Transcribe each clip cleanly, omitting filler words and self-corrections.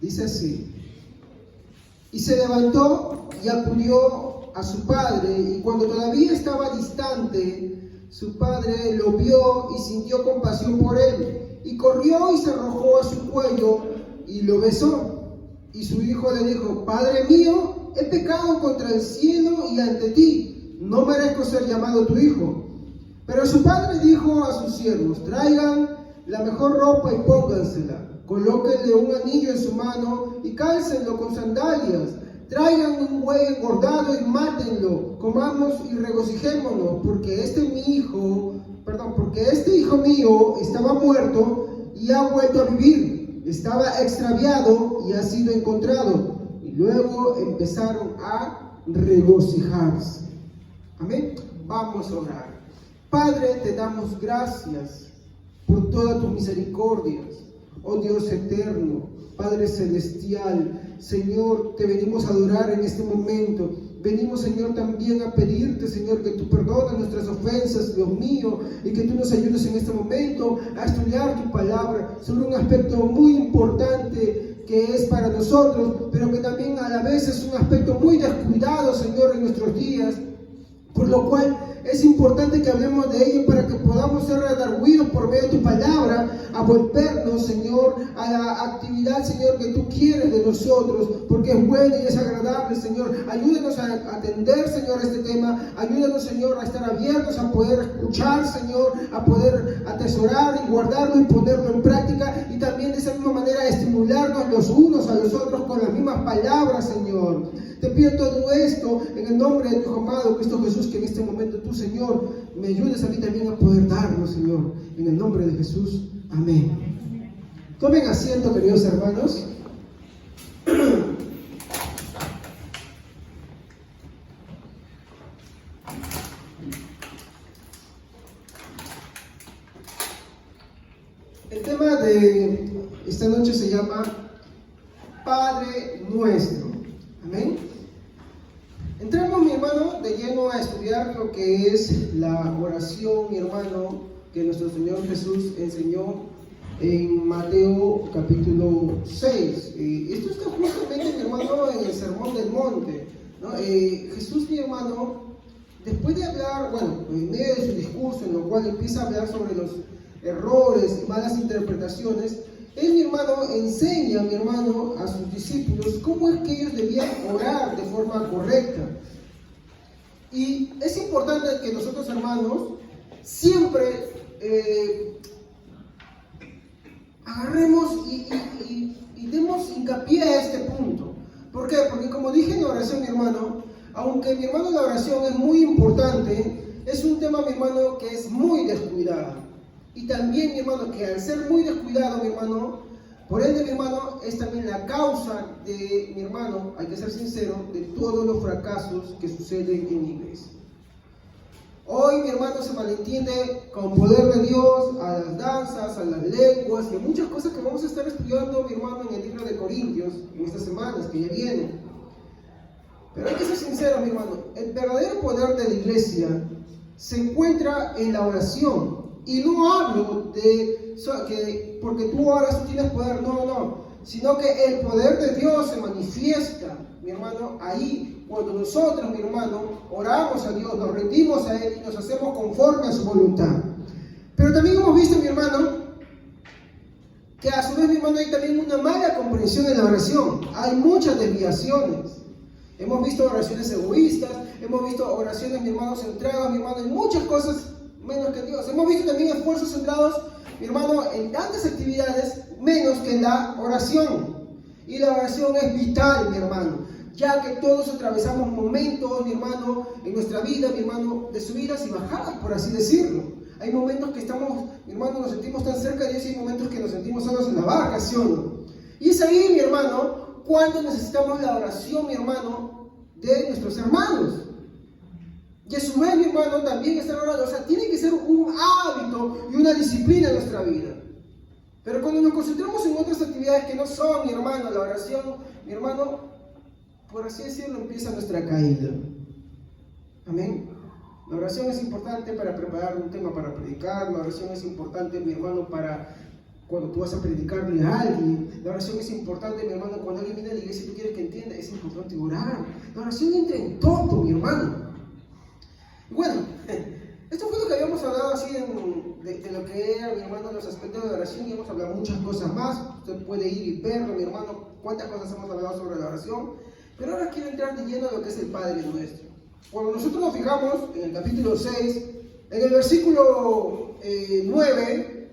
Dice así: y se levantó y acudió a su padre, y cuando todavía estaba distante, su padre lo vio y sintió compasión por él, y corrió y se arrojó a su cuello y lo besó. Y su hijo le dijo: Padre mío, he pecado contra el cielo y ante ti, no merezco ser llamado tu hijo. Pero su padre dijo a sus siervos: Traigan la mejor ropa y póngansela, colóquenle un anillo en su mano y cálcenlo con sandalias. Traigan un buey engordado y mátenlo, comamos y regocijémonos, porque este hijo mío estaba muerto y ha vuelto a vivir, estaba extraviado y ha sido encontrado. Y luego empezaron a regocijarse. Amén. Vamos a orar. Padre, te damos gracias por todas tus misericordias, oh Dios eterno, Padre celestial. Señor, te venimos a adorar en este momento. Venimos, Señor, también a pedirte, Señor, que tú perdones nuestras ofensas, Dios mío, y que tú nos ayudes en este momento a estudiar tu palabra sobre un aspecto muy importante que es para nosotros, pero que también a la vez es un aspecto muy descuidado, Señor, en nuestros días, por lo cual es importante que hablemos de ello para que podamos ser redarguidos por medio de tu palabra, a volvernos, Señor, a la actividad, Señor, que tú quieres de nosotros, porque es bueno y es agradable, Señor. Ayúdanos a atender, Señor, este tema. Ayúdanos, Señor, a estar abiertos, a poder escuchar, Señor, a poder atesorar y guardarlo y ponerlo en práctica, y también de esa misma manera estimularnos los unos a los otros con las mismas palabras, Señor. Te pido todo esto en el nombre de tu amado Cristo Jesús, que en este momento tú, Señor, me ayudes a mí también a poder darlo, Señor, en el nombre de Jesús. Amén. Tomen asiento, queridos hermanos. El tema de esta noche se llama Padre Nuestro. Amén. Entramos, mi hermano, de lleno a estudiar lo que es la oración, mi hermano, que nuestro Señor Jesús enseñó en Mateo capítulo 6. Esto está justamente, mi hermano, en el Sermón del Monte, ¿no? Jesús, mi hermano, después de hablar, en medio de su discurso, en lo cual empieza a hablar sobre los errores y malas interpretaciones, él, mi hermano, enseña, mi hermano, a sus discípulos cómo es que ellos debían orar de forma correcta. Y es importante que nosotros, hermanos, siempre agarremos y demos hincapié a este punto. ¿Por qué? Porque como dije en la oración, mi hermano, aunque, mi hermano, la oración es muy importante, es un tema, mi hermano, que es muy descuidado. Y también, mi hermano, que al ser muy descuidado, mi hermano, por ende, mi hermano, es también la causa de, mi hermano, hay que ser sincero, de todos los fracasos que suceden en la iglesia. Hoy, mi hermano, se malentiende con poder de Dios a las danzas, a las lenguas y a muchas cosas que vamos a estar estudiando, mi hermano, en el libro de Corintios, en estas semanas que ya vienen. Pero hay que ser sincero, mi hermano, el verdadero poder de la iglesia se encuentra en la oración. Y no hablo de que porque tú oras tú tienes poder, no, sino que el poder de Dios se manifiesta, mi hermano, ahí cuando nosotros, mi hermano, oramos a Dios, nos rendimos a Él y nos hacemos conforme a su voluntad. Pero también hemos visto, mi hermano, que a su vez, mi hermano, hay también una mala comprensión en la oración. Hay muchas desviaciones. Hemos visto oraciones egoístas, hemos visto oraciones, mi hermano, centradas, mi hermano, en muchas cosas menos que Dios. Hemos visto también esfuerzos centrados, mi hermano, en tantas actividades menos que en la oración. Y la oración es vital, mi hermano, ya que todos atravesamos momentos, mi hermano, en nuestra vida, mi hermano, de subidas y bajadas, por así decirlo. Hay momentos que estamos, mi hermano, nos sentimos tan cerca de Dios, y hay momentos que nos sentimos solos en la barca, ¿sí o no? Y es ahí, mi hermano, cuando necesitamos la oración, mi hermano, de nuestros hermanos. Y a su vez, mi hermano, también estar orando. O sea, tiene que ser un hábito y una disciplina en nuestra vida. Pero cuando nos concentramos en otras actividades que no son, mi hermano, la oración, mi hermano, por así decirlo, empieza nuestra caída. Amén. La oración es importante para preparar un tema para predicar. La oración es importante, mi hermano, para cuando tú vas a predicarle a alguien. La oración es importante, mi hermano. Cuando alguien viene a la iglesia y tú quieres que entienda, es importante orar. La oración entra en todo, mi hermano. Y bueno, esto fue lo que habíamos hablado así de lo que era, mi hermano, los aspectos de la oración, y hemos hablado muchas cosas más. Usted puede ir y verlo, mi hermano, cuántas cosas hemos hablado sobre la oración. Pero ahora quiero entrar de lleno a lo que es el Padre Nuestro. Cuando nosotros nos fijamos en el capítulo 6, en el versículo 9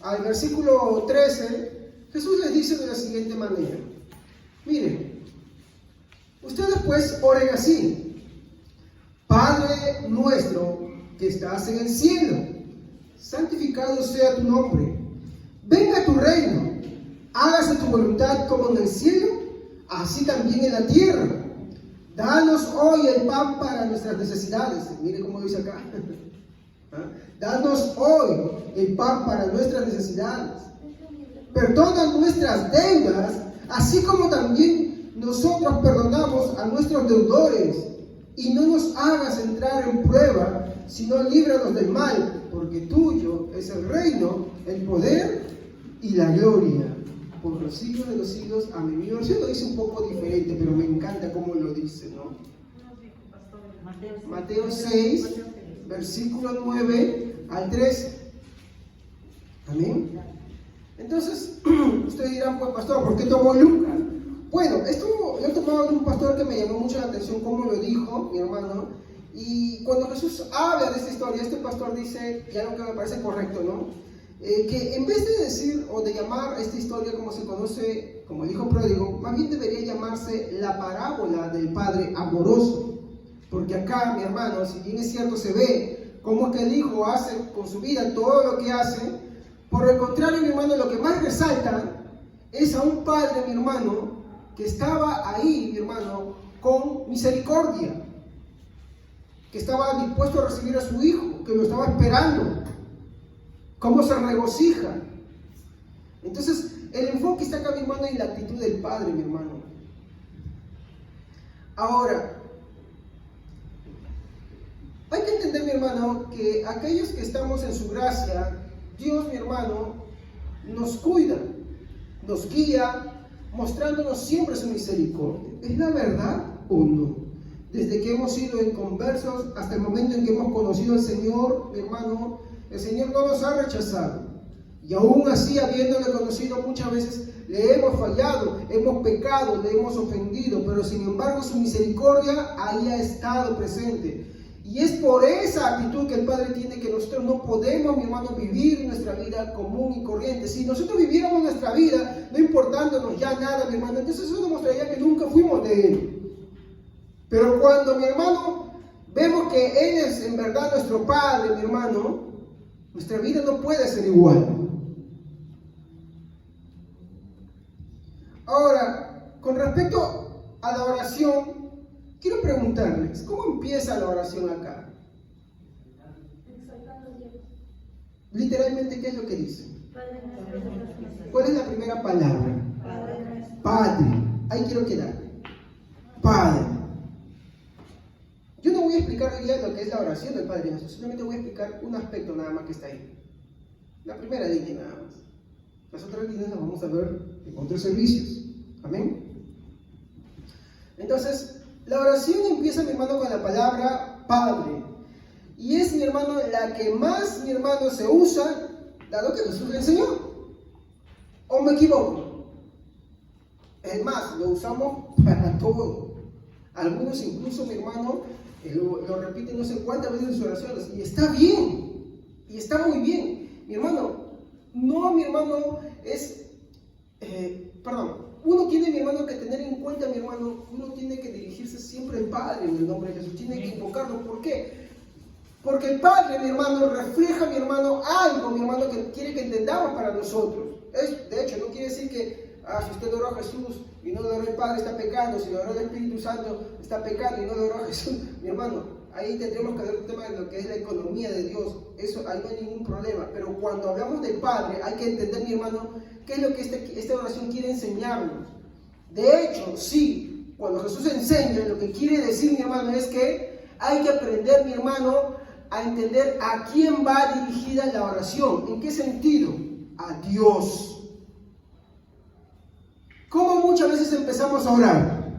al versículo 13, Jesús les dice de la siguiente manera: miren, ustedes pues oren así: Padre nuestro que estás en el cielo, santificado sea tu nombre, venga tu reino, hágase tu voluntad como en el cielo, así también en la tierra. Danos hoy el pan para nuestras necesidades. Mire cómo dice acá. Danos hoy el pan para nuestras necesidades. Perdona nuestras deudas, así como también nosotros perdonamos a nuestros deudores. Y no nos hagas entrar en prueba, sino líbranos del mal, porque tuyo es el reino, el poder y la gloria, por los siglos de los siglos. Amén. Mi versión lo dice un poco diferente, pero me encanta cómo lo dice, ¿no? Mateo 6, versículo 9 al 13. Amén. Entonces, ustedes dirán, pues pastor, ¿por qué tomó Lucas? Bueno, esto yo he tomado de un pastor que me llamó mucho la atención cómo lo dijo, mi hermano. Y cuando Jesús habla de esta historia, este pastor dice, y algo que me parece correcto, ¿no? Que en vez de decir o de llamar esta historia como se conoce como el hijo pródigo, más bien debería llamarse la parábola del padre amoroso. Porque acá, mi hermano, si bien es cierto, se ve cómo es que el hijo hace con su vida todo lo que hace. Por el contrario, mi hermano, lo que más resalta es a un padre, mi hermano, que estaba ahí, mi hermano, con misericordia, que estaba dispuesto a recibir a su hijo, que lo estaba esperando, cómo se regocija. Entonces, el enfoque está acá, mi hermano, en la actitud del padre, mi hermano. Ahora, hay que entender, mi hermano, que aquellos que estamos en su gracia, Dios, mi hermano, nos cuida, nos guía, mostrándonos siempre su misericordia. ¿Es la verdad o no? Desde que hemos sido inconversos hasta el momento en que hemos conocido al Señor, mi hermano, el Señor no nos ha rechazado. Y aún así, habiéndole conocido muchas veces, le hemos fallado, hemos pecado, le hemos ofendido, pero sin embargo su misericordia ahí ha estado presente. Y es por esa actitud que el Padre tiene que nosotros no podemos, mi hermano, vivir nuestra vida común y corriente. Si nosotros viviéramos nuestra vida no importándonos ya nada, mi hermano, entonces eso demostraría que nunca fuimos de Él. Pero cuando, mi hermano, vemos que Él es en verdad nuestro Padre, mi hermano, nuestra vida no puede ser igual. Ahora, con respecto a la oración, quiero preguntarles, ¿cómo empieza la oración acá? Literalmente, ¿qué es lo que dice? ¿Cuál es la primera palabra? Padre. Ahí quiero quedar. Padre. Yo no voy a explicar hoy día lo que es la oración del Padre Nuestro, simplemente voy a explicar un aspecto nada más que está ahí. La primera línea nada más. Las otras líneas las vamos a ver en otros servicios. Amén. Entonces, la oración empieza, mi hermano, con la palabra Padre. Y es, mi hermano, la que más, mi hermano, se usa, dado que Jesús le enseñó. ¿O me equivoco? Es más, lo usamos para todo. Algunos incluso, mi hermano, lo repiten no sé cuántas veces en sus oraciones. Y está bien. Y está muy bien. Mi hermano, no, mi hermano, uno tiene, mi hermano, que tener en cuenta, mi hermano, uno tiene que dirigirse siempre al Padre en el nombre de Jesús, tiene que invocarlo. ¿Por qué? Porque el Padre, mi hermano, refleja, mi hermano, algo, mi hermano, que quiere que entendamos para nosotros. De hecho, no quiere decir que si usted oró a Jesús y no le oró al Padre está pecando, si le oró al Espíritu Santo está pecando y no le oró a Jesús. Mi hermano, ahí tendremos que ver un tema de lo que es la economía de Dios. Eso, ahí no hay ningún problema. Pero cuando hablamos del Padre, hay que entender, mi hermano, qué es lo que esta oración quiere enseñarnos. De hecho, sí, cuando Jesús enseña, lo que quiere decir, mi hermano, es que hay que aprender, mi hermano, a entender a quién va dirigida la oración. ¿En qué sentido? a Dios. ¿Cómo muchas veces empezamos a orar?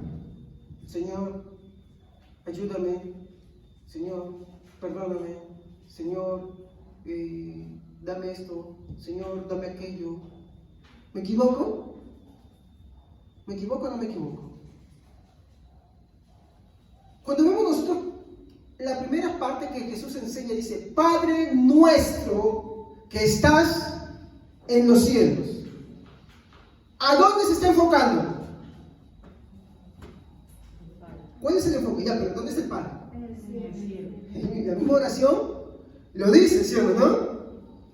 Señor, ayúdame. Señor, perdóname. Señor, dame esto. Señor, dame aquello. ¿Me equivoco? ¿Me equivoco o no me equivoco? Cuando vemos nosotros la primera parte que Jesús enseña, dice, Padre nuestro que estás en los cielos. ¿A dónde se está enfocando? ¿Cuál es el enfoque? Ya, pero ¿dónde está el Padre? En la misma oración lo dice, ¿sí o no?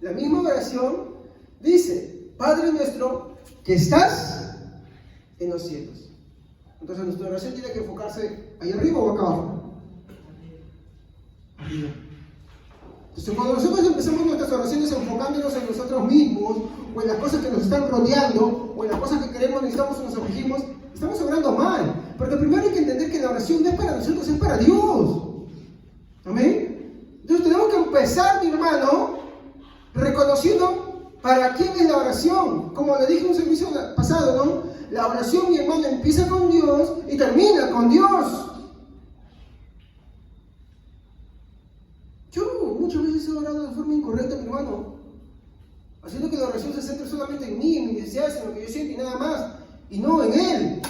La misma oración dice, Padre nuestro que estás en los cielos. Entonces nuestra oración tiene que enfocarse ahí arriba o acá abajo. Arriba. Entonces cuando nosotros empezamos nuestras oraciones enfocándonos en nosotros mismos, o en las cosas que nos están rodeando, o en las cosas que queremos, necesitamos o nos afligimos, estamos orando mal. Porque primero hay que entender que la oración no es para nosotros, es para Dios. ¿Amén? Entonces tenemos que empezar, mi hermano, reconociendo para quién es la oración. Como le dije en un servicio pasado, ¿no? La oración, mi hermano, empieza con Dios y termina con Dios. Yo muchas veces he orado de forma incorrecta, mi hermano, haciendo que la oración se centre solamente en mí, en mis necesidades, en lo que yo siento y nada más, y no en Él.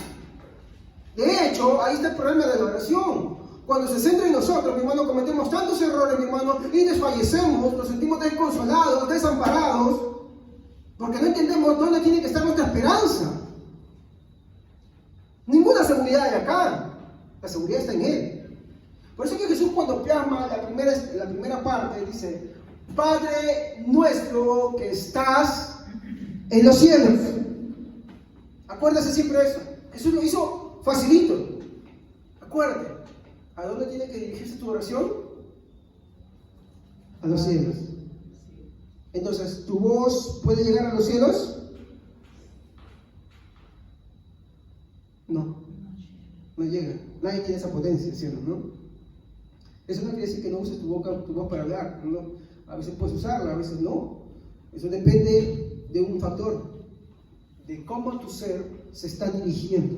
De hecho, ahí está el problema de la oración. Cuando se centra en nosotros, mi hermano, cometemos tantos errores, mi hermano, y desfallecemos, nos sentimos desconsolados, desamparados, porque no entendemos dónde tiene que estar nuestra esperanza. Ninguna seguridad hay acá. La seguridad está en Él. Por eso es que Jesús, cuando plasma la primera parte, dice, Padre nuestro que estás en los cielos. Acuérdese siempre eso. Jesús lo hizo facilito. Acuérdate. ¿A dónde tiene que dirigirse tu oración? A los cielos. Entonces, ¿tu voz puede llegar a los cielos? No. No llega. Nadie tiene esa potencia, ¿sí o no? Eso no quiere decir que no uses tu voz para hablar, ¿no? A veces puedes usarla, a veces no. Eso depende de un factor, de cómo tu ser se está dirigiendo.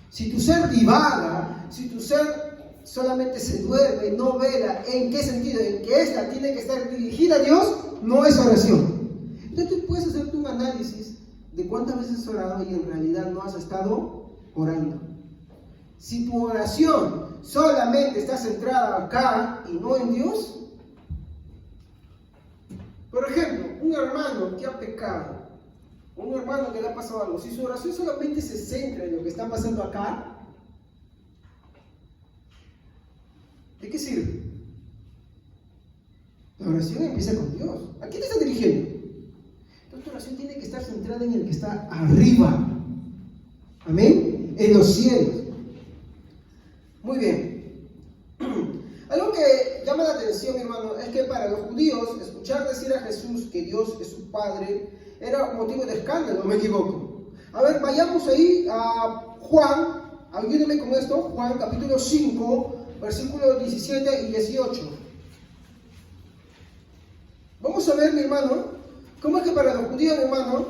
Si tu ser divaga, si tu ser solamente se duerme, no vela, ¿en qué sentido? En que esta tiene que estar dirigida a Dios, no es oración. Entonces tú puedes hacerte un análisis de cuántas veces has orado y en realidad no has estado orando. Si tu oración solamente está centrada acá y no en Dios, por ejemplo, un hermano que ha pecado, un hermano que le ha pasado algo, si su oración solamente se centra en lo que está pasando acá, ¿de qué sirve? La oración empieza con Dios. ¿A quién te está dirigiendo? Entonces tu oración tiene que estar centrada en el que está arriba. Amén. En los cielos. Muy bien. Algo que llama la atención, mi hermano, es que para los judíos escuchar decir a Jesús que Dios es su Padre era motivo de escándalo, ¿me equivoco? A ver, vayamos ahí a Juan, ayúdenme con esto, Juan capítulo 5, versículos 17 y 18. Vamos a ver, mi hermano, cómo es que para los judíos, mi hermano,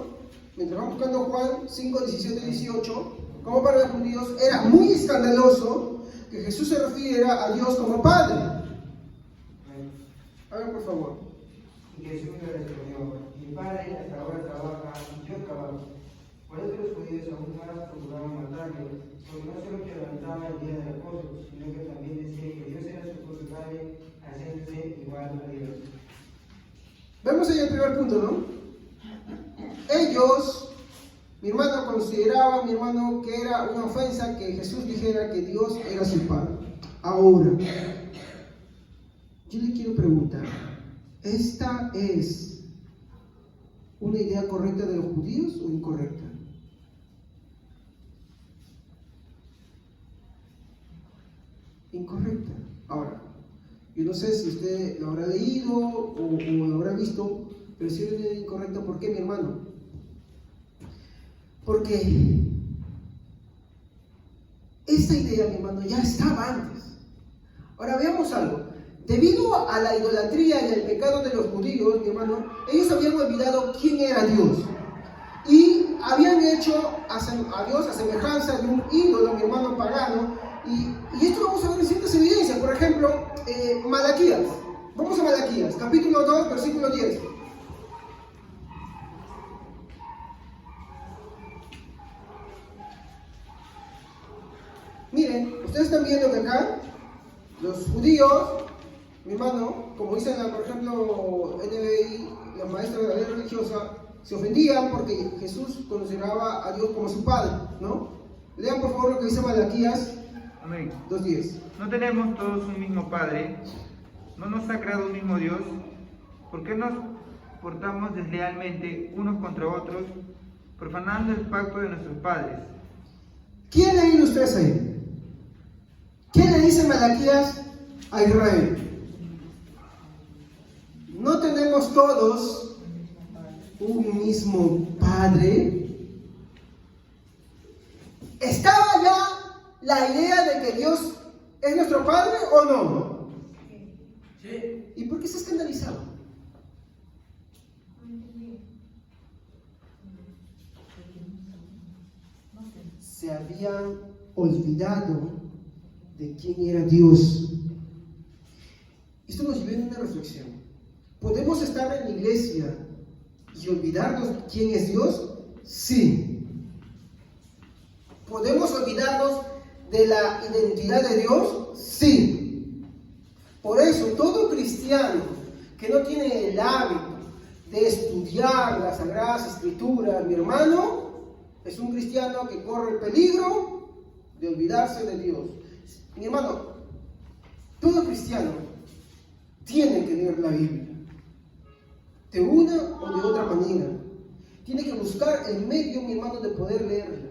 mientras vamos buscando Juan 5, 17 y 18, como para los judíos era muy escandaloso que Jesús se refiriera a Dios como Padre. A ver, por favor. Y Jesús le respondió, mi Padre hasta ahora trabaja y yo trabajo. Por eso los judíos aún más procuraban matarle, porque no solo que levantaba el día del reposo, sino que también decía que Dios era su propio Padre, haciéndose igual a Dios. Vemos ahí el primer punto, ¿no? Ellos, mi hermano, consideraban, mi hermano, que era una ofensa que Jesús dijera que Dios era su Padre. Ahora, yo le quiero preguntar, ¿esta es una idea correcta de los judíos o incorrecta? Incorrecta. Ahora, yo no sé si usted lo habrá leído o lo habrá visto, pero si es una idea incorrecta, ¿por qué, mi hermano? Porque esta idea, mi hermano, ya estaba antes. Ahora veamos algo. Debido a la idolatría y al pecado de los judíos, mi hermano, ellos habían olvidado quién era Dios. Y habían hecho a Dios a semejanza de un ídolo, mi hermano, pagano. Y esto lo vamos a ver en ciertas evidencias. Por ejemplo, Malaquías. Vamos a Malaquías, capítulo 2, versículo 10. Miren, ustedes están viendo que acá los judíos, mi hermano, como dicen, por ejemplo, NBI, los maestros de la ley religiosa, se ofendían porque Jesús consideraba a Dios como su Padre, ¿no? Lean por favor lo que dice Malaquías. Amén. 2:10. ¿No tenemos todos un mismo Padre? ¿No nos ha creado un mismo Dios? ¿Por qué nos portamos deslealmente unos contra otros, profanando el pacto de nuestros padres? ¿Quién ha leído ustedes ahí? ¿Quién le dice Malaquías a Israel? ¿No tenemos todos un mismo Padre? ¿Estaba ya la idea de que Dios es nuestro Padre o no? Sí. ¿Y por qué se escandalizaba? Se habían olvidado de quién era Dios. Esto nos lleva a una reflexión. ¿Podemos estar en la iglesia y olvidarnos quién es Dios? Sí. ¿Podemos olvidarnos de la identidad de Dios? Sí. Por eso, todo cristiano que no tiene el hábito de estudiar las Sagradas Escrituras, mi hermano, es un cristiano que corre el peligro de olvidarse de Dios. Mi hermano, todo cristiano tiene que leer la Biblia, de una o de otra manera. Tiene que buscar el medio, mi hermano, de poder leerla.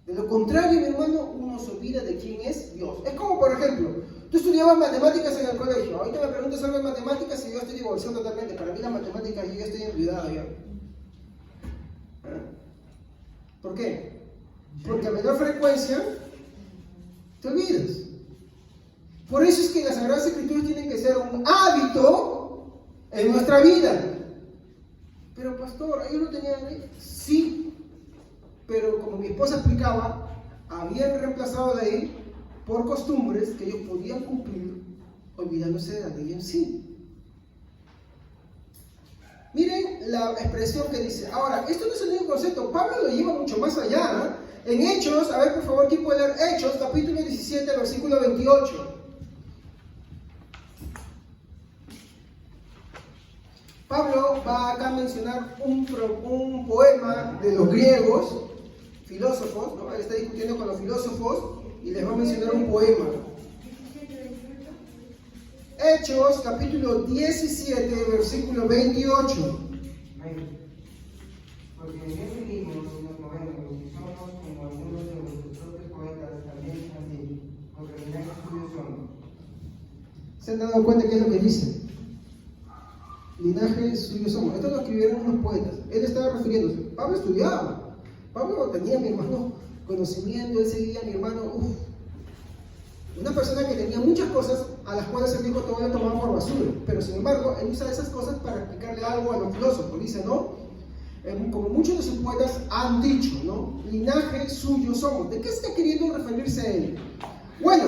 De lo contrario, mi hermano, uno se olvida de quién es Dios. Es como, por ejemplo, tú estudiabas matemáticas en el colegio. Ahorita me preguntas algo de matemáticas y yo estoy divorciando totalmente. Para mí las matemáticas yo ya estoy olvidado ya. ¿Por qué? Porque a menor frecuencia te olvidas. Por eso es que las Sagradas Escrituras tienen que ser un hábito en nuestra vida. Pero pastor, ¿ellos no tenían ley? Sí, pero como mi esposa explicaba, habían reemplazado la ley por costumbres que ellos podían cumplir olvidándose de la ley en sí. Miren la expresión que dice. Ahora, esto no es el único concepto. Pablo lo lleva mucho más allá. En Hechos, a ver por favor, ¿quién puede leer Hechos, capítulo 17, versículo 28? Pablo va acá a mencionar un poema de los griegos, filósofos, ¿no? Él está discutiendo con los filósofos y les va a mencionar un poema. Hechos, capítulo 17, versículo 28. Porque en él vivimos y nos movemos y somos como algunos de nuestros propios poetas también así, porque linaje suyo somos. ¿Se han dado cuenta qué es lo que dice? Linaje suyo somos. Esto lo escribieron unos poetas. Él estaba refiriéndose. Pablo estudiaba. Pablo tenía, mi hermano, conocimiento. Él seguía, mi hermano, una persona que tenía muchas cosas a las cuales el mismo todavía tomaba por basura. Pero sin embargo, él usa esas cosas para explicarle algo a los filósofos. Dice, ¿no? Como muchos de sus poetas han dicho, ¿no? Linaje suyo somos. ¿De qué está queriendo referirse a él? Bueno,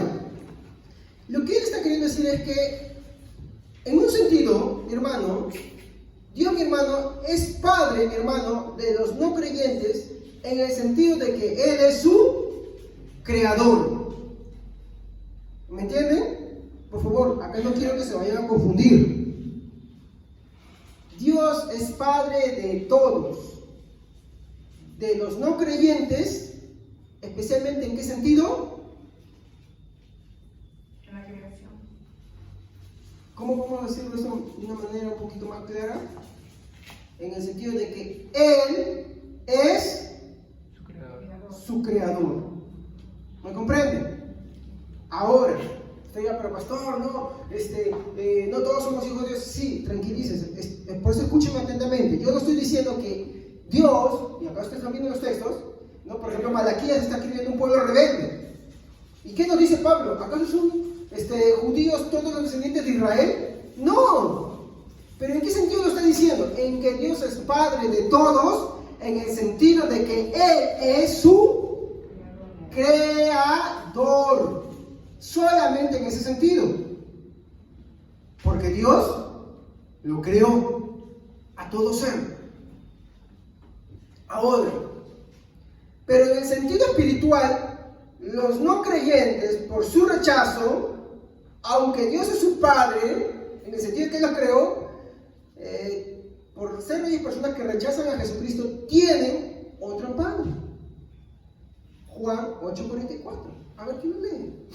lo que él está queriendo decir es que, en un sentido, mi hermano, Dios, mi hermano, es padre, mi hermano, de los no creyentes, en el sentido de que Él es su creador. ¿Me entienden? Por favor, acá no quiero que se vayan a confundir. Dios es padre de todos, de los no creyentes, especialmente ¿en qué sentido? En la creación. ¿Cómo podemos decirlo eso de una manera un poquito más clara? En el sentido de que Él es su creador. ¿Me comprenden? Ahora, usted dirá, pero pastor, no, no todos somos hijos de Dios. Sí, tranquilícese. Por eso escúcheme atentamente. Yo no estoy diciendo que Dios, y acá ustedes están viendo los textos, ¿no? Por ejemplo, Malaquías está escribiendo un pueblo rebelde. ¿Y qué nos dice Pablo? ¿Acaso judíos todos los descendientes de Israel? No. ¿Pero en qué sentido lo está diciendo? En que Dios es Padre de todos, en el sentido de que Él es su creador. Solamente en ese sentido. Porque Dios lo creó a todo ser. Ahora, pero en el sentido espiritual, los no creyentes, por su rechazo, aunque Dios es su Padre, en el sentido que Él los creó, por ser ellas personas que rechazan a Jesucristo, tienen otro Padre. Juan 8:44. A ver, ¿quién lo lee?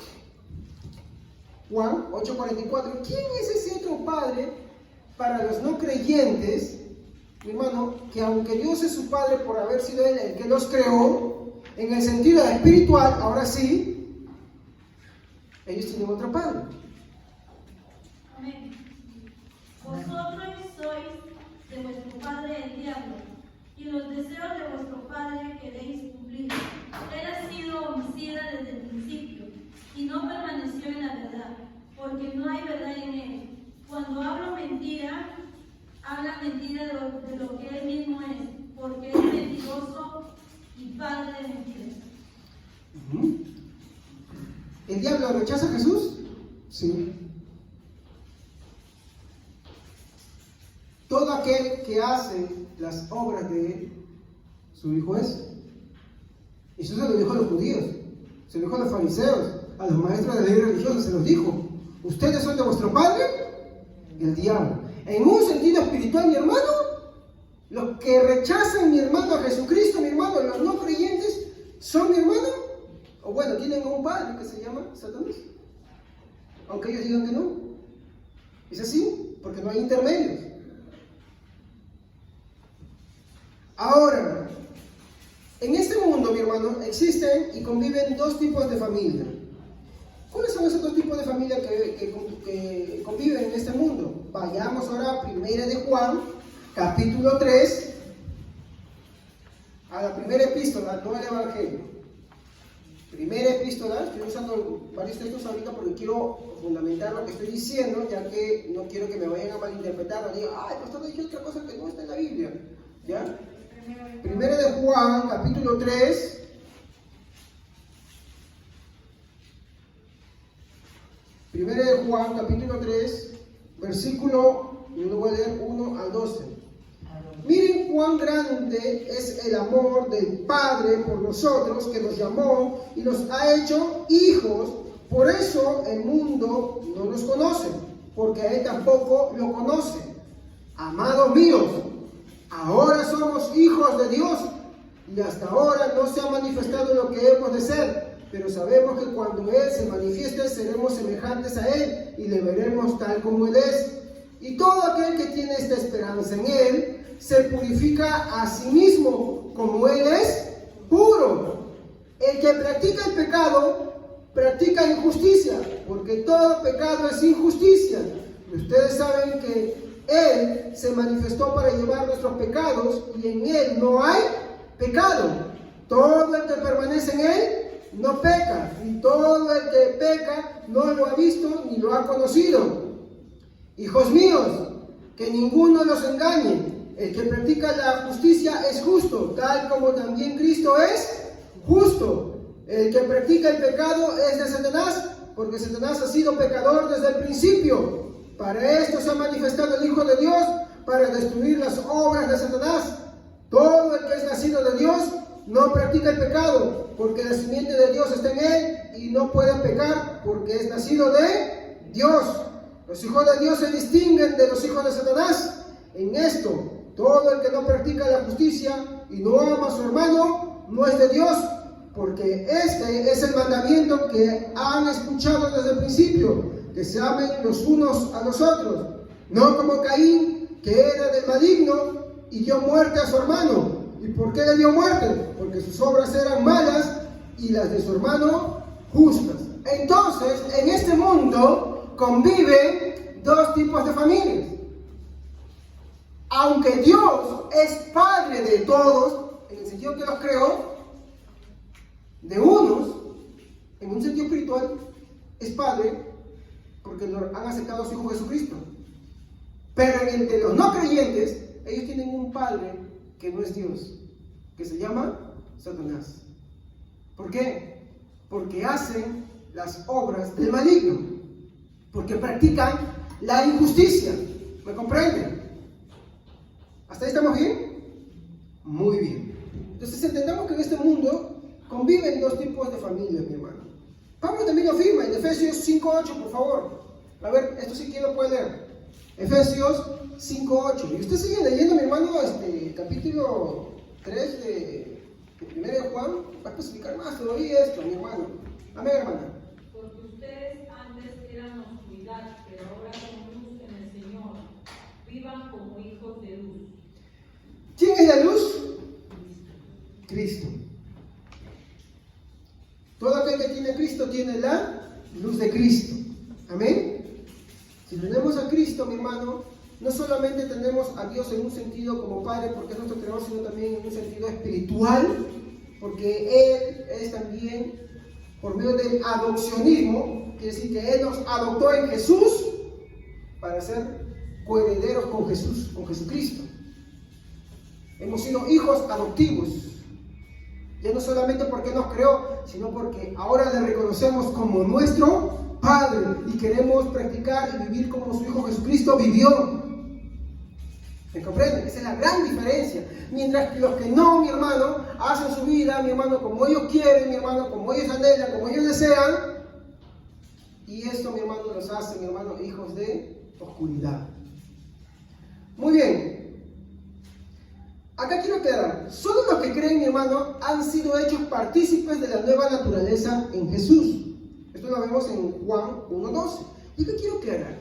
Juan 8:44. ¿Quién es ese otro Padre para los no creyentes, mi hermano, que aunque Dios es su Padre por haber sido Él el que los creó, en el sentido espiritual, ahora sí, ellos tienen otro Padre? Amén. Vosotros sois de vuestro padre el diablo, y los deseos de vuestro padre queréis cumplir. Él ha sido homicida desde el principio, y no permaneció en la verdad, porque no hay verdad en él. Cuando habla mentira de lo que él mismo es, porque es mentiroso y padre de mentiras. ¿El diablo rechaza a Jesús? Sí. Todo aquel que hace las obras de Él, su hijo es. Y eso se lo dijo a los judíos, se lo dijo a los fariseos, a los maestros de la ley religiosa, se los dijo: ustedes son de vuestro padre, el diablo. En un sentido espiritual, mi hermano, los que rechazan, mi hermano, a Jesucristo, mi hermano, los no creyentes, son, mi hermano, o bueno, tienen un padre que se llama Satanás, aunque ellos digan que no. Es así, porque no hay intermedios. Ahora, en este mundo, mi hermano, existen y conviven dos tipos de familia. ¿Cuáles son esos dos tipos de familia que conviven en este mundo? Vayamos ahora a 1 de Juan, capítulo 3, a la primera epístola, no al Evangelio. Primera epístola, estoy usando varios textos ahorita porque quiero fundamentar lo que estoy diciendo, ya que no quiero que me vayan a malinterpretar o digan: ay, pastor, dije otra cosa que no está en la Biblia. ¿Ya? Primera de Juan, capítulo 3. Primera de Juan, capítulo 3, versículo, yo lo voy a leer 1 al 12. Miren cuán grande es el amor del Padre por nosotros, que nos llamó y nos ha hecho hijos. Por eso el mundo no nos conoce, porque a Él tampoco lo conoce. Amados míos, ahora somos hijos de Dios, y hasta ahora no se ha manifestado lo que hemos de ser, pero sabemos que cuando Él se manifieste seremos semejantes a Él y le veremos tal como Él es. Y todo aquel que tiene esta esperanza en Él se purifica a sí mismo como Él es puro. El que practica el pecado practica injusticia, porque todo pecado es injusticia. Y ustedes saben que Él se manifestó para llevar nuestros pecados y en Él no hay pecado. Todo el que permanece en Él no peca, y todo el que peca no lo ha visto ni lo ha conocido. Hijos míos, que ninguno los engañe. El que practica la justicia es justo, tal como también Cristo es justo. El que practica el pecado es de Satanás, porque Satanás ha sido pecador desde el principio. Para esto se ha manifestado el Hijo de Dios, para destruir las obras de Satanás. Todo el que es nacido de Dios no practica el pecado, porque la simiente de Dios está en él y no puede pecar, porque es nacido de Dios. Los hijos de Dios se distinguen de los hijos de Satanás en esto: todo el que no practica la justicia y no ama a su hermano no es de Dios, porque este es el mandamiento que han escuchado desde el principio, que se amen los unos a los otros, no como Caín, que era del maligno y dio muerte a su hermano. ¿Y por qué le dio muerte? Porque sus obras eran malas y las de su hermano justas. Entonces, en este mundo conviven dos tipos de familias. Aunque Dios es Padre de todos, en el sentido que los creó, de unos, en un sentido espiritual, es Padre, porque han aceptado a su Hijo Jesucristo. Pero entre los no creyentes, ellos tienen un padre que no es Dios, que se llama Satanás. ¿Por qué? Porque hacen las obras del maligno, porque practican la injusticia. ¿Me comprenden? ¿Hasta ahí estamos bien? Muy bien. Entonces entendamos que en este mundo conviven dos tipos de familias, mi hermano. Pablo también lo afirma en Efesios 5:8, por favor. A ver, esto sí, ¿quién lo puede leer? Efesios 5:8. Y usted sigue leyendo, mi hermano, capítulo 3 de 1 de Juan, va a especificar más todavía esto, mi hermano. Amén, hermana. Porque ustedes antes eran oscuridad, pero ahora son luz en el Señor. Vivan como hijos de luz. ¿Quién es la luz? Cristo. Todo aquel que tiene a Cristo tiene la luz de Cristo. Amén. Si tenemos a Cristo, mi hermano, no solamente tenemos a Dios en un sentido como Padre, porque es nuestro creador, sino también en un sentido espiritual, porque Él es también, por medio del adopcionismo, quiere decir que Él nos adoptó en Jesús para ser coherederos con Jesús, con Jesucristo. Hemos sido hijos adoptivos. Ya no solamente porque nos creó, sino porque ahora le reconocemos como nuestro Padre y queremos practicar y vivir como su Hijo Jesucristo vivió. ¿Me comprenden? Esa es la gran diferencia. Mientras que los que no, mi hermano, hacen su vida, mi hermano, como ellos quieren, mi hermano, como ellos anhelan, como ellos desean. Y esto, mi hermano, los hace, mi hermano, hijos de oscuridad. Muy bien. Acá quiero aclarar, solo los que creen, mi hermano, han sido hechos partícipes de la nueva naturaleza en Jesús. Esto lo vemos en Juan 1:12. Y acá quiero aclarar,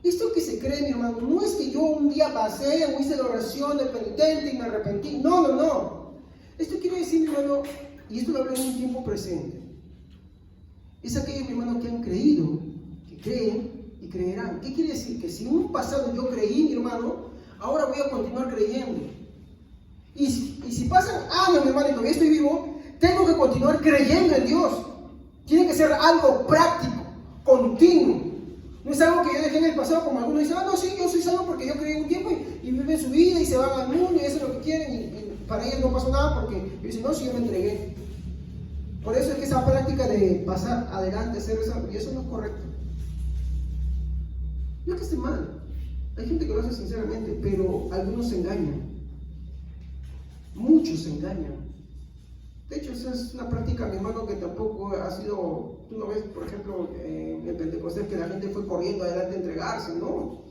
esto que se cree, mi hermano, no es que yo un día pasé o hice la oración del penitente y me arrepentí. No. Esto quiere decir, mi hermano, y esto lo hablo en un tiempo presente, es aquellos, mi hermano, que han creído, que creen y creerán. ¿Qué quiere decir? Que si en un pasado yo creí, mi hermano, ahora voy a continuar creyendo. Y si pasan años, mi hermano, y todavía estoy vivo, tengo que continuar creyendo en Dios. Tiene que ser algo práctico, continuo. No es algo que yo dejé en el pasado, como algunos dicen, no, sí, yo soy salvo porque yo creí un tiempo y viven su vida y se van al mundo y hacen lo que quieren y para ellos no pasó nada porque dicen, no, sí, yo me entregué. Por eso es que esa práctica de pasar adelante, hacer eso no es correcto. No es que esté mal. Hay gente que lo hace sinceramente, pero algunos se engañan. Muchos se engañan. De hecho, esa es una práctica, mi hermano, que tampoco ha sido, tú no ves, por ejemplo, en el Pentecostés, que la gente fue corriendo adelante a entregarse, no.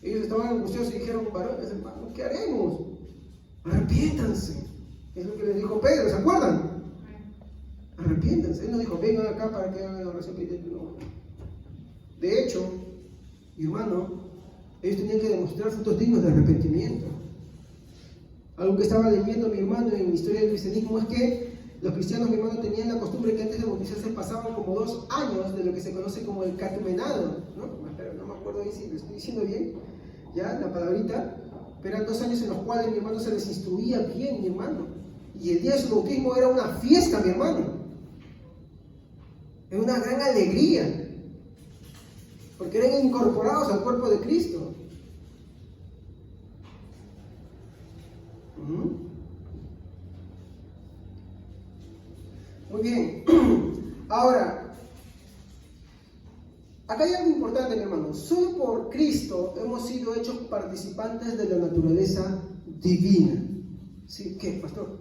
Ellos estaban angustiados y dijeron, varones, hermanos, ¿qué haremos? Arrepiéntanse. Es lo que les dijo Pedro, ¿se acuerdan? Arrepiéntanse. Él no dijo, vengan acá para que hagan la oración penitente, no. De hecho, mi hermano, ellos tenían que demostrar frutos dignos de arrepentimiento. Algo que estaba leyendo, mi hermano, en la historia del cristianismo es que los cristianos, mi hermano, tenían la costumbre que antes de bautizarse pasaban como 2 años de lo que se conoce como el catecumenado, ¿no? Pero no me acuerdo ahí si lo estoy diciendo bien, ya, la palabrita, pero eran 2 años en los cuales, mi hermano, se les instruía bien, mi hermano. Y el día de su bautismo era una fiesta, mi hermano. Era una gran alegría, porque eran incorporados al cuerpo de Cristo. Muy bien. Ahora, acá hay algo importante, mi hermano. Solo por Cristo hemos sido hechos participantes de la naturaleza divina. ¿Sí? ¿Qué, pastor?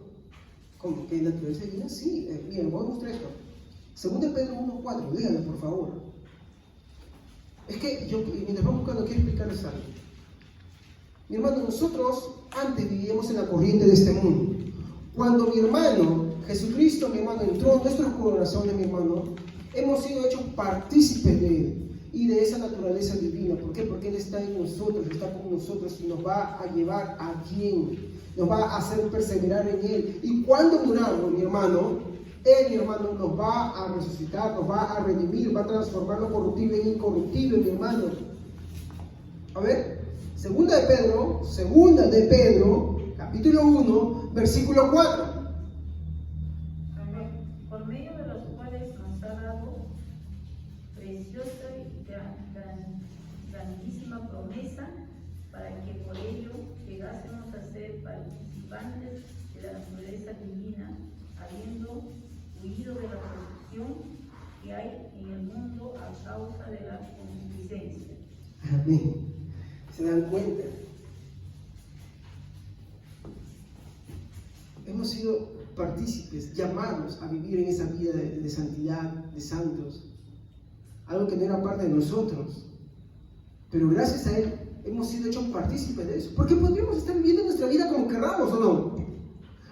¿Cómo? ¿Qué naturaleza divina? Sí. Miren, voy a mostrar esto. 2 Pedro 1:4, díganlo, por favor. Es que yo, mientras vamos buscando, quiero explicarles algo. Mi hermano, nosotros antes vivíamos en la corriente de este mundo. Cuando mi hermano, Jesucristo, mi hermano, entró en nuestros corazones, mi hermano, hemos sido hechos partícipes de Él y de esa naturaleza divina. ¿Por qué? Porque Él está en nosotros, está con nosotros y nos va a llevar a bien, nos va a hacer perseverar en Él. Y cuando muramos, mi hermano, Él, mi hermano, nos va a resucitar, nos va a redimir, va a transformar lo corruptible en incorruptible, mi hermano. A ver. Segunda de Pedro, capítulo 1, versículo 4. Amén. Por medio de los cuales nos ha dado preciosa y Amén. ¿Se dan cuenta? Hemos sido partícipes, llamados a vivir en esa vida de santidad, de santos, algo que no era parte de nosotros, pero gracias a Él hemos sido hechos partícipes de eso, porque podríamos estar viviendo nuestra vida como querramos o no,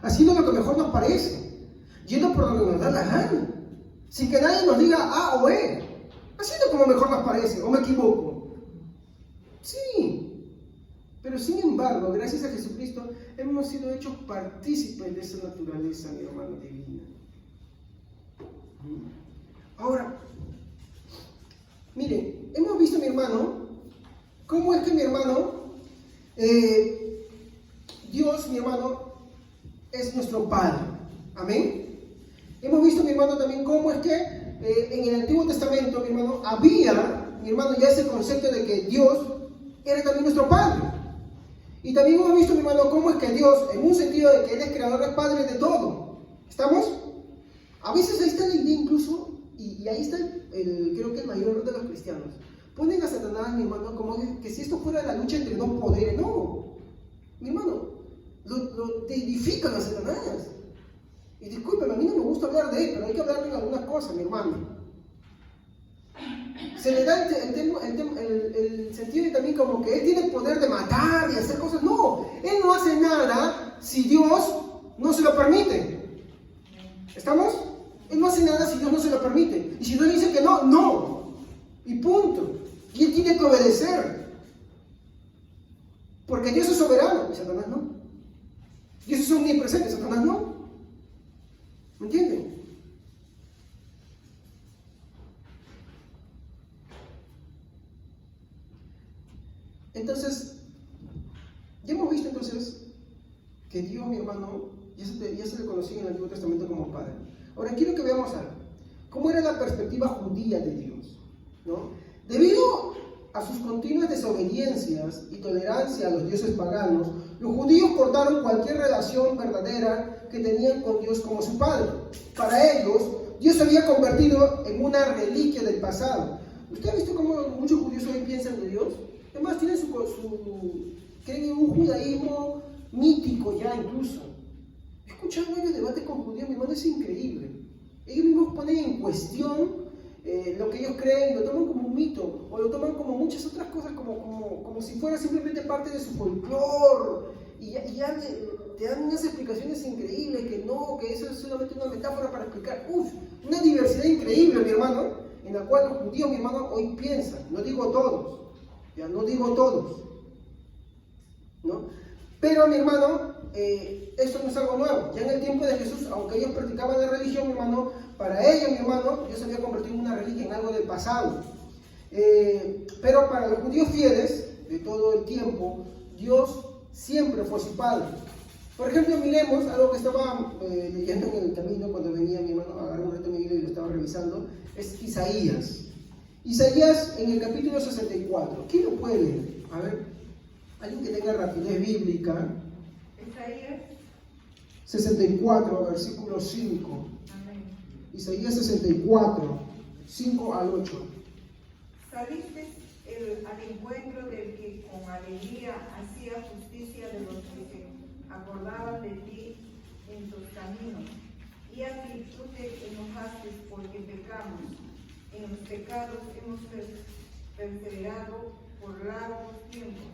haciendo lo que mejor nos parece, yendo por donde nos da la gana, sin que nadie nos diga A o E, haciendo como mejor nos parece, o me equivoco. Sí, pero sin embargo, gracias a Jesucristo, hemos sido hechos partícipes de esa naturaleza, mi hermano, divina. Ahora, miren, hemos visto, mi hermano, cómo es que mi hermano, Dios, mi hermano, es nuestro Padre. Amén. Hemos visto, mi hermano, también cómo es que en el Antiguo Testamento, mi hermano, había, mi hermano, ya ese concepto de que Dios era también nuestro Padre. Y también hemos visto, mi hermano, cómo es que Dios, en un sentido de que Él es creador, es Padre de todo. ¿Estamos? A veces ahí está la idea incluso, y ahí está creo que el mayor error de los cristianos. Ponen a Satanás, mi hermano, como que si esto fuera la lucha entre dos poderes. No, mi hermano, lo deifican a Satanás. Y discúlpeme, a mí no me gusta hablar de él, pero hay que hablar de algunas cosas, mi hermano. Se le da el sentido de también como que él tiene el poder de matar y hacer cosas. No, él no hace nada si Dios no se lo permite. ¿Estamos? Él no hace nada si Dios no se lo permite. Y si Dios dice que no, no. Y punto. Y él tiene que obedecer. Porque Dios es soberano y Satanás no. Dios es omnipresente, Satanás no. ¿Me entienden? Entonces, ya hemos visto entonces que Dios, mi hermano, ya se le conocía en el Antiguo Testamento como Padre. Ahora quiero que veamos algo. ¿Cómo era la perspectiva judía de Dios? ¿No? Debido a sus continuas desobediencias y tolerancia a los dioses paganos, los judíos cortaron cualquier relación verdadera que tenían con Dios como su Padre. Para ellos, Dios se había convertido en una reliquia del pasado. ¿Usted ha visto cómo muchos judíos hoy piensan de Dios? Además, tienen creen en un judaísmo mítico ya incluso. He escuchado varios debates con judíos, mi hermano, es increíble. Ellos mismos ponen en cuestión lo que ellos creen, lo toman como un mito, o lo toman como muchas otras cosas, como si fuera simplemente parte de su folclore. Y ya te dan unas explicaciones increíbles, que no, que eso es solamente una metáfora para explicar. Una diversidad increíble, mi hermano, en la cual los judíos, mi hermano, hoy piensan. No digo todos. Ya no digo todos, ¿no? Pero mi hermano, esto no es algo nuevo. Ya en el tiempo de Jesús, aunque ellos practicaban la religión, mi hermano, para ellos, mi hermano, Dios se había convertido en una religión, en algo del pasado. Pero para los judíos fieles, de todo el tiempo, Dios siempre fue su Padre. Por ejemplo, miremos algo que estaba leyendo en el camino cuando venía mi hermano, agarré un reto en mi vida y lo estaba revisando, es Isaías. Isaías en el capítulo 64. ¿Quién lo puede leer? A ver, alguien que tenga rapidez bíblica. Isaías 64, versículo 5. Amén. Isaías 64, 5 al 8. Saliste al encuentro del que con alegría hacía justicia de los que se acordaban de ti en tus caminos. Y aquí tú te enojaste porque pecamos. En los pecados hemos perseverado por largos tiempos.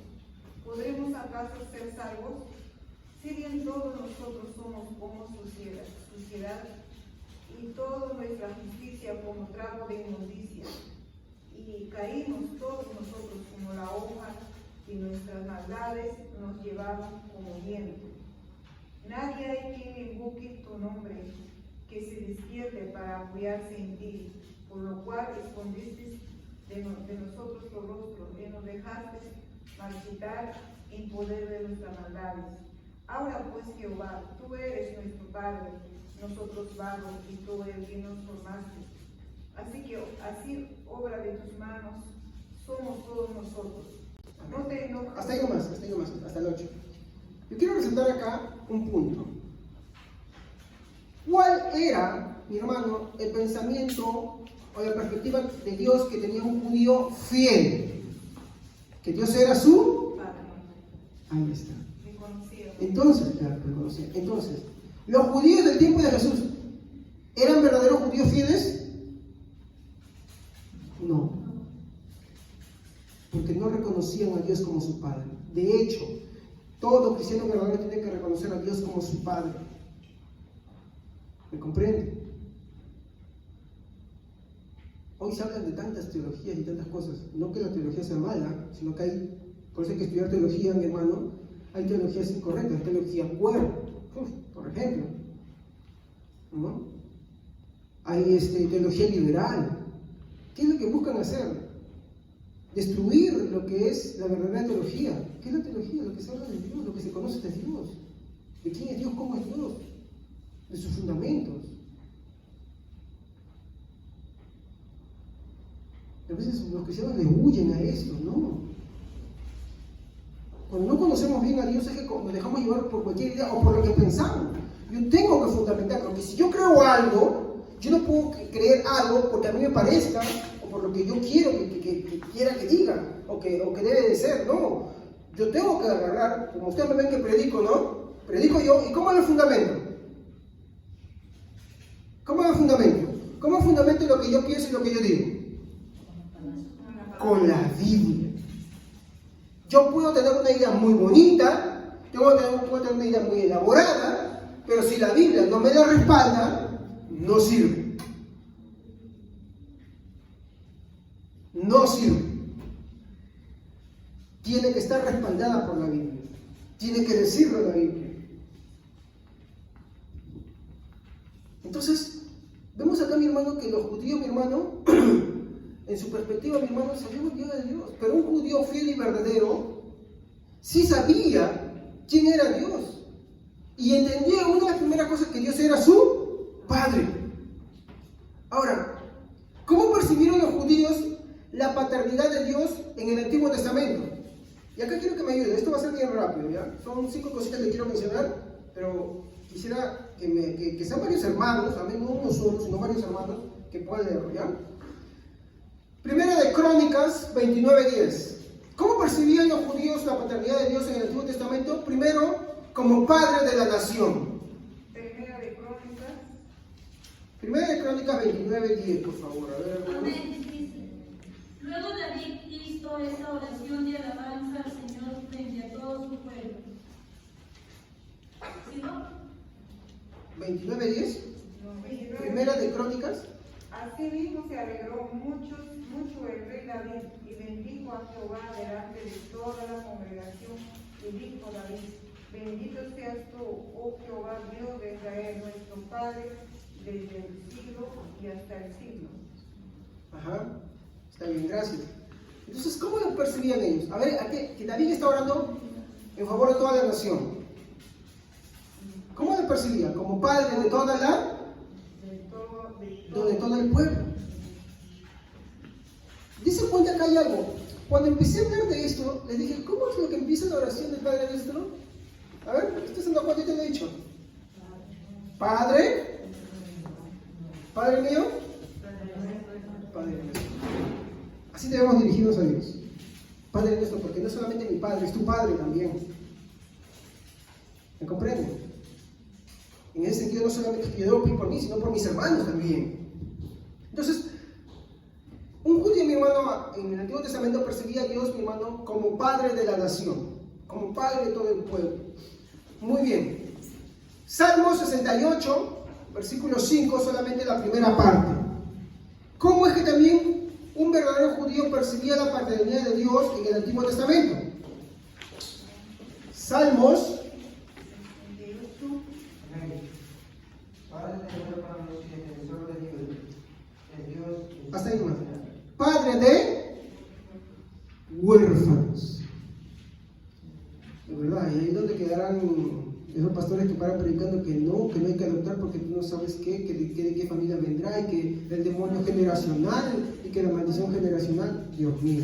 ¿Podremos acaso ser salvos? Si bien todos nosotros somos como suciedad y toda nuestra justicia como trapo de inmundicia, y caímos todos nosotros como la hoja, y nuestras maldades nos llevaban como viento. Nadie hay quien invoque tu nombre, que se despierte para apoyarse en ti, por lo cual escondiste de nosotros tu rostro, y nos dejaste marchitar en poder de nuestras maldades. Ahora pues, Jehová, tú eres nuestro Padre, nosotros vagos, y tú el que nos formaste. Así que, así, obra de tus manos, somos todos nosotros. No te enojes. Hasta ahí nomás, hasta el 8. Yo quiero resaltar acá un punto. ¿Cuál era, mi hermano, el pensamiento o la perspectiva de Dios que tenía un judío fiel? Que Dios era su... Padre. Ahí está. Reconocido. Entonces, claro, reconocía. Entonces, los judíos del tiempo de Jesús, ¿eran verdaderos judíos fieles? No. Porque no reconocían a Dios como su Padre. De hecho, todo cristiano verdadero tiene que reconocer a Dios como su Padre. ¿Me comprende? Hoy se hablan de tantas teologías y tantas cosas. No que la teología sea mala, sino que hay, por eso hay que estudiar teología, mi hermano. Hay teologías incorrectas, hay teología cuerda, por ejemplo. ¿No? Hay teología liberal. ¿Qué es lo que buscan hacer? Destruir lo que es la verdadera teología. ¿Qué es la teología? Lo que se habla de Dios, lo que se conoce de Dios. ¿De quién es Dios? ¿Cómo es Dios? De sus fundamentos. A veces los cristianos le huyen a esto, ¿no? Cuando no conocemos bien a Dios es que nos dejamos llevar por cualquier idea o por lo que pensamos. Yo tengo que fundamentar, porque si yo creo algo, yo no puedo creer algo porque a mí me parezca o por lo que yo quiero que quiera que diga o que debe de ser, no. Yo tengo que agarrar, como ustedes me ven que predico, ¿no? Predico yo, ¿y cómo es el fundamento? ¿Cómo es el fundamento? ¿Cómo fundamento lo que yo pienso y lo que yo digo? Con la Biblia. Yo puedo tener una idea muy bonita, puedo tener una idea muy elaborada, pero si la Biblia no me la respalda, no sirve. No sirve. Tiene que estar respaldada por la Biblia. Tiene que decirlo la Biblia. Entonces, vemos acá, mi hermano, que los judíos, mi hermano, en su perspectiva, mi hermano, se habían olvidado de Dios. Pero un judío fiel y verdadero sí sabía quién era Dios. Y entendía una de las primeras cosas, que Dios era su Padre. Ahora, ¿cómo percibieron los judíos la paternidad de Dios en el Antiguo Testamento? Y acá quiero que me ayuden. Esto va a ser bien rápido, ¿ya? Son 5 cositas que quiero mencionar, pero quisiera que sean varios hermanos, a mí no uno solo, sino varios hermanos que puedan leerlo, ¿ya? Primera de Crónicas 29:10. ¿Cómo percibían los judíos la paternidad de Dios en el Antiguo Testamento? Primero, como Padre de la nación. Primera de Crónicas 29:10, por favor. A ver, hermanos. Amén, dice. Luego David hizo esta oración de alabanza al Señor frente a todo su pueblo. ¿Sí, no? 29:10. Primera de Crónicas. Asimismo se alegró mucho el rey David y bendijo a Jehová delante de toda la congregación y dijo David: bendito seas tú, oh Jehová, Dios de Israel, nuestro Padre, desde el siglo y hasta el siglo. Ajá, está bien, gracias. Entonces, ¿cómo lo percibían ellos? A ver, que David está orando en favor de toda la nación. ¿Cómo lo percibían? Como Padre de toda la... de todo el pueblo. Dice cuenta que hay algo. Cuando empecé a hablar de esto, les dije, ¿cómo es lo que empieza la oración del Padre Nuestro? A ver, ¿ustedes se dan cuenta? Yo te lo he dicho. Padre. Padre mío. Padre nuestro. Así debemos dirigirnos a Dios. Padre nuestro, porque no es solamente mi Padre, es tu Padre también. ¿Me comprenden? En ese sentido, no solamente que yo debo pedir por mí, sino por mis hermanos también. Entonces, un judío, mi hermano, en el Antiguo Testamento percibía a Dios, mi hermano, como Padre de la nación, como Padre de todo el pueblo. Muy bien. Salmo 68, versículo 5, solamente la primera parte. ¿Cómo es que también un verdadero judío percibía la paternidad de Dios en el Antiguo Testamento? Salmos. Hasta ahí más. Padre de huérfanos. De verdad, y ahí es donde quedarán esos pastores que paran predicando que no hay que adoptar porque tú no sabes de qué familia vendrá, y que el demonio generacional y que la maldición generacional. Dios mío.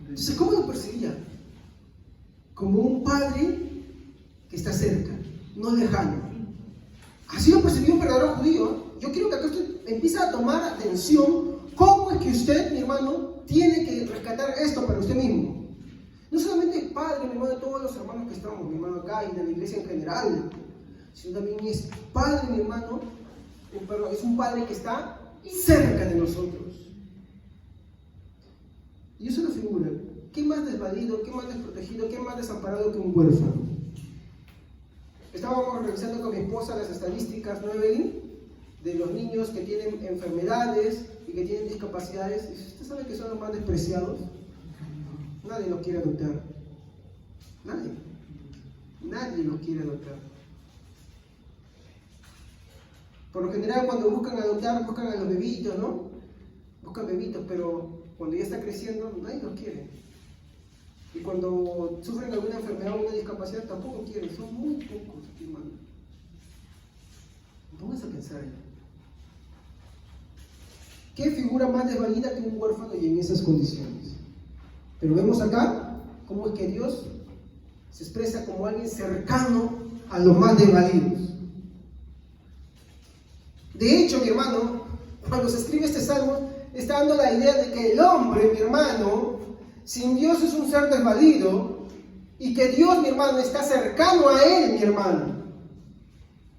Entonces, ¿cómo lo percibía? Como un padre que está cerca, no lejano. Así lo percibió un verdadero judío. Yo quiero que acá usted empiece a tomar atención ¿Cómo es que usted, mi hermano, tiene que rescatar esto para usted mismo? No solamente es padre, mi hermano, de todos los hermanos que estamos, mi hermano, acá y de la iglesia en general, sino también es padre, mi hermano, pero es un padre que está cerca de nosotros. Y eso lo figura. ¿Qué más desvalido, qué más desprotegido, qué más desamparado que un huérfano? Estábamos revisando con mi esposa las estadísticas, ¿no, Evelyn? De los niños que tienen enfermedades y que tienen discapacidades. ¿Y usted sabe que son los más despreciados? Nadie los quiere adoptar. Nadie. Nadie los quiere adoptar. Por lo general, cuando buscan adoptar, buscan a los bebitos, ¿no? Buscan bebitos, pero cuando ya está creciendo, nadie los quiere. Y cuando sufren alguna enfermedad o una discapacidad, tampoco quieren. Son muy pocos, hermano. Pónganse a pensar ahí. ¿Qué figura más desvalida que un huérfano y en esas condiciones? Pero vemos acá cómo es que Dios se expresa como alguien cercano a los más desvalidos. De hecho, mi hermano, cuando se escribe este salmo, está dando la idea de que el hombre, mi hermano, sin Dios es un ser desvalido y que Dios, mi hermano, está cercano a él, mi hermano.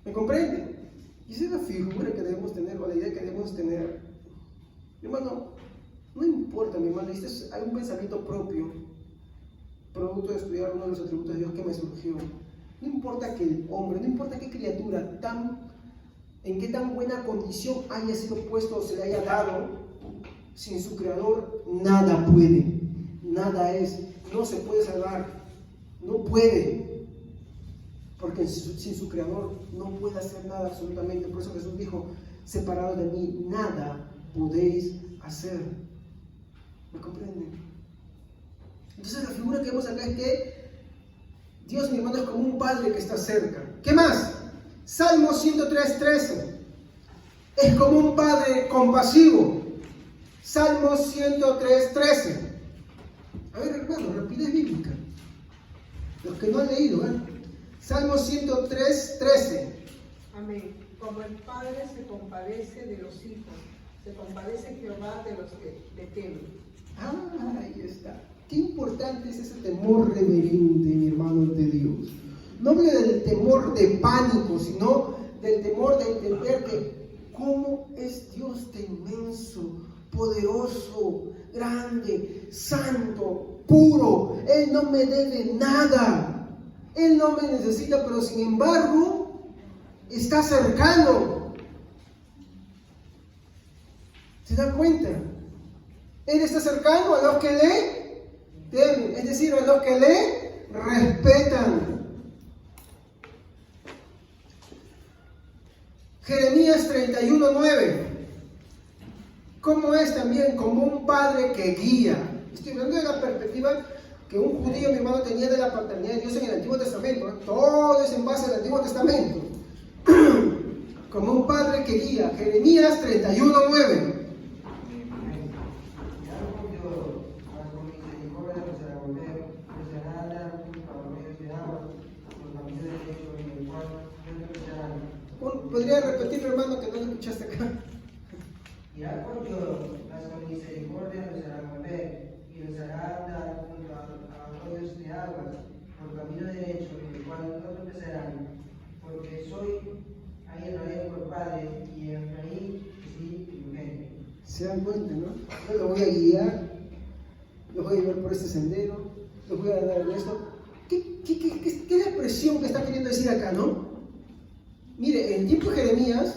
¿Me comprende? Y esa es la figura que debemos tener, o la idea que debemos tener. Mi hermano, no importa, mi hermano, hay un pensamiento propio, producto de estudiar uno de los atributos de Dios que me surgió. No importa que el hombre, no importa qué criatura, en qué tan buena condición haya sido puesto o se le haya dado, sin su creador nada puede, nada es, no se puede salvar, no puede, porque sin su creador no puede hacer nada absolutamente. Por eso Jesús dijo, separado de mí, nada podéis hacer. ¿Me comprenden? Entonces la figura que vemos acá es que Dios, mi hermano, es como un padre que está cerca. ¿Qué más? Salmo 103:13. Es como un padre compasivo. Salmo 103:13. A ver, hermano, rapidez bíblica. Los que no han leído, ¿eh? Salmo 103:13. Amén. Como el padre se compadece de los hijos, se compadece Jehová de los que le temen. Ahí está. Qué importante es ese temor reverente, mi hermano, de Dios. No hablo del temor de pánico, sino del temor de entender que cómo es Dios de inmenso, poderoso, grande, santo, puro. Él no me debe nada. Él no me necesita, pero sin embargo, está cercano. ¿Se dan cuenta? Él está cercano a los que le temen, es decir, a los que le respetan. Jeremías 31:9. ¿Cómo es también? Como un padre que guía. Estoy hablando de la perspectiva que un judío, mi hermano, tenía de la paternidad de Dios en el Antiguo Testamento. Todo es en base al Antiguo Testamento. Como un padre que guía. Jeremías 31:9. ¿Podría repetirlo, hermano, que no lo escuchaste acá? Irá con lloro, mas con misericordia los hará volver, y los hará andar junto a arroyos de aguas, por camino derecho, en el cual no tropezarán, porque soy a Israel por padre, y a Efraín sí primogénito. Se dan cuenta, ¿no? Yo lo voy a guiar, los voy a llevar por este sendero, los voy a dar esto. ¿Qué es la expresión que está queriendo decir acá, no? Mire, en el tiempo de Jeremías,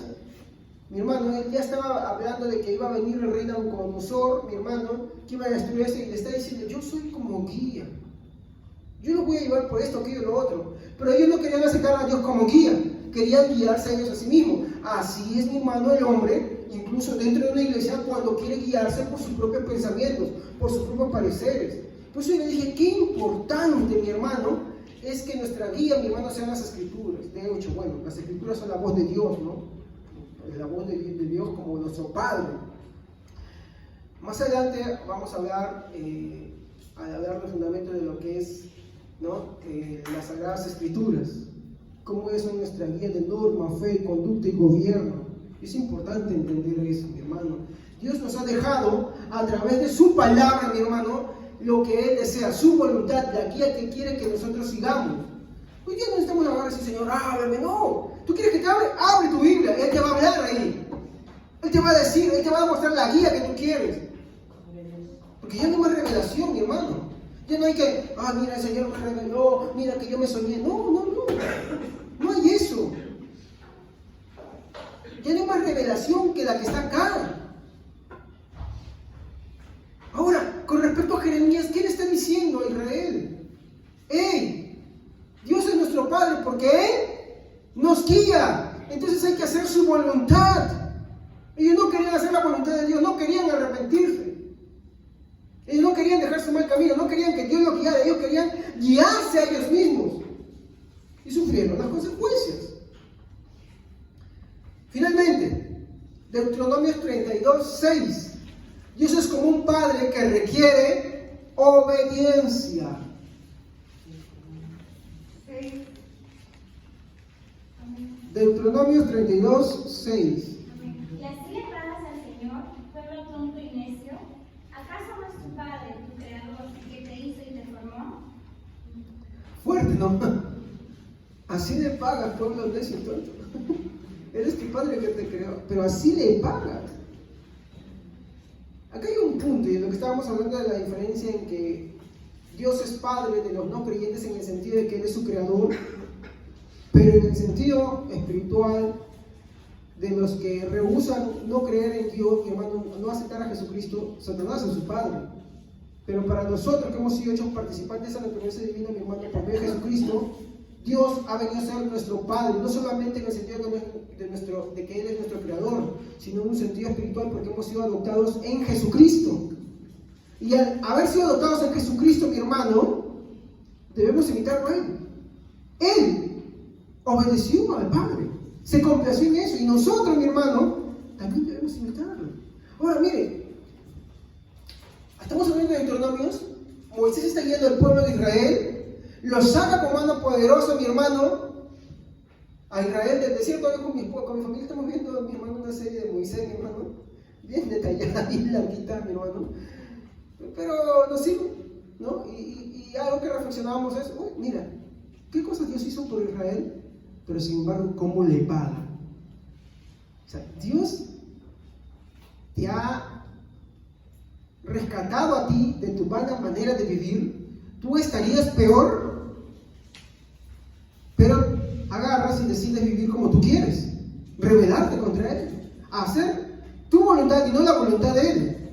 mi hermano, él ya estaba hablando de que iba a venir el rey Nabucodonosor, mi hermano, que iba a destruir esto, y le está diciendo, yo soy como guía. Yo los voy a llevar por esto, aquello y lo otro. Pero ellos no querían aceptar a Dios como guía, querían guiarse a ellos a sí mismos. Así es, mi hermano, el hombre, incluso dentro de una iglesia, cuando quiere guiarse por sus propios pensamientos, por sus propios pareceres. Por eso yo le dije, qué importante, mi hermano, es que nuestra guía, mi hermano, sean las escrituras. De hecho, bueno, las escrituras son la voz de Dios, ¿no? La voz de Dios como nuestro Padre. Más adelante vamos a hablar, de fundamento de lo que es, ¿no? Las Sagradas Escrituras. Cómo es nuestra guía de norma, fe, conducta y gobierno. Es importante entender eso, mi hermano. Dios nos ha dejado a través de su palabra, mi hermano, lo que Él desea, su voluntad, de aquí a que quiere que nosotros sigamos. Hoy día no necesitamos hablar así, Señor, ábreme, no. ¿Tú quieres que te abre? Abre tu Biblia, Él te va a hablar ahí. Él te va a decir, Él te va a mostrar la guía que tú quieres. Porque ya no hay más revelación, mi hermano. Ya no hay que, mira, el Señor me reveló, mira que yo me soñé. No. No hay eso. Ya no hay más revelación que la que está acá. Ahora, con respecto a Jeremías, ¿qué le está diciendo a Israel? Dios es nuestro Padre porque Él nos guía. Entonces hay que hacer su voluntad. Ellos no querían hacer la voluntad de Dios, no querían arrepentirse. Ellos no querían dejar su mal camino, no querían que Dios los guiara, ellos querían guiarse a ellos mismos. Y sufrieron las consecuencias. Finalmente, Deuteronomio 32:6. Dios es como un padre que requiere obediencia. Deuteronomio 32:6. Y así le pagas al Señor, pueblo tonto y necio. ¿Acaso no es tu Padre, tu Creador, el que te hizo y te formó? Fuerte, ¿no? Así le pagas, pueblo necio y tonto. Eres tu Padre que te creó, pero así le pagas. Acá hay un punto, y lo que estábamos hablando de la diferencia en que Dios es Padre de los no creyentes en el sentido de que Él es su Creador, pero en el sentido espiritual de los que rehusan no creer en Dios, mi hermano, no aceptar a Jesucristo, Satanás es su Padre. Pero para nosotros que hemos sido hechos participantes de la naturaleza divina, mi hermano, por medio de Jesucristo, Dios ha venido a ser nuestro Padre, no solamente en el sentido de que Él es nuestro Creador, sino en un sentido espiritual porque hemos sido adoptados en Jesucristo. Y al haber sido adoptados en Jesucristo, mi hermano, debemos imitarlo a Él. Él obedeció al Padre, se complació en eso, y nosotros, mi hermano, también debemos imitarlo. Ahora, mire, estamos hablando de Deuteronomios. Moisés está guiando al pueblo de Israel, lo saca con mano poderosa, mi hermano, a Israel del desierto. Con mi familia estamos viendo, mi hermano, una serie de Moisés, mi hermano, bien detallada, bien larguita, mi hermano, pero nos sirve, ¿no? Y algo que reflexionábamos es, mira, ¿qué cosas Dios hizo por Israel? Pero sin embargo, ¿cómo le paga? O sea, Dios te ha rescatado a ti de tu vana manera de vivir. Tú estarías peor, pero agarras y decides vivir como tú quieres, rebelarte contra Él, hacer tu voluntad y no la voluntad de Él.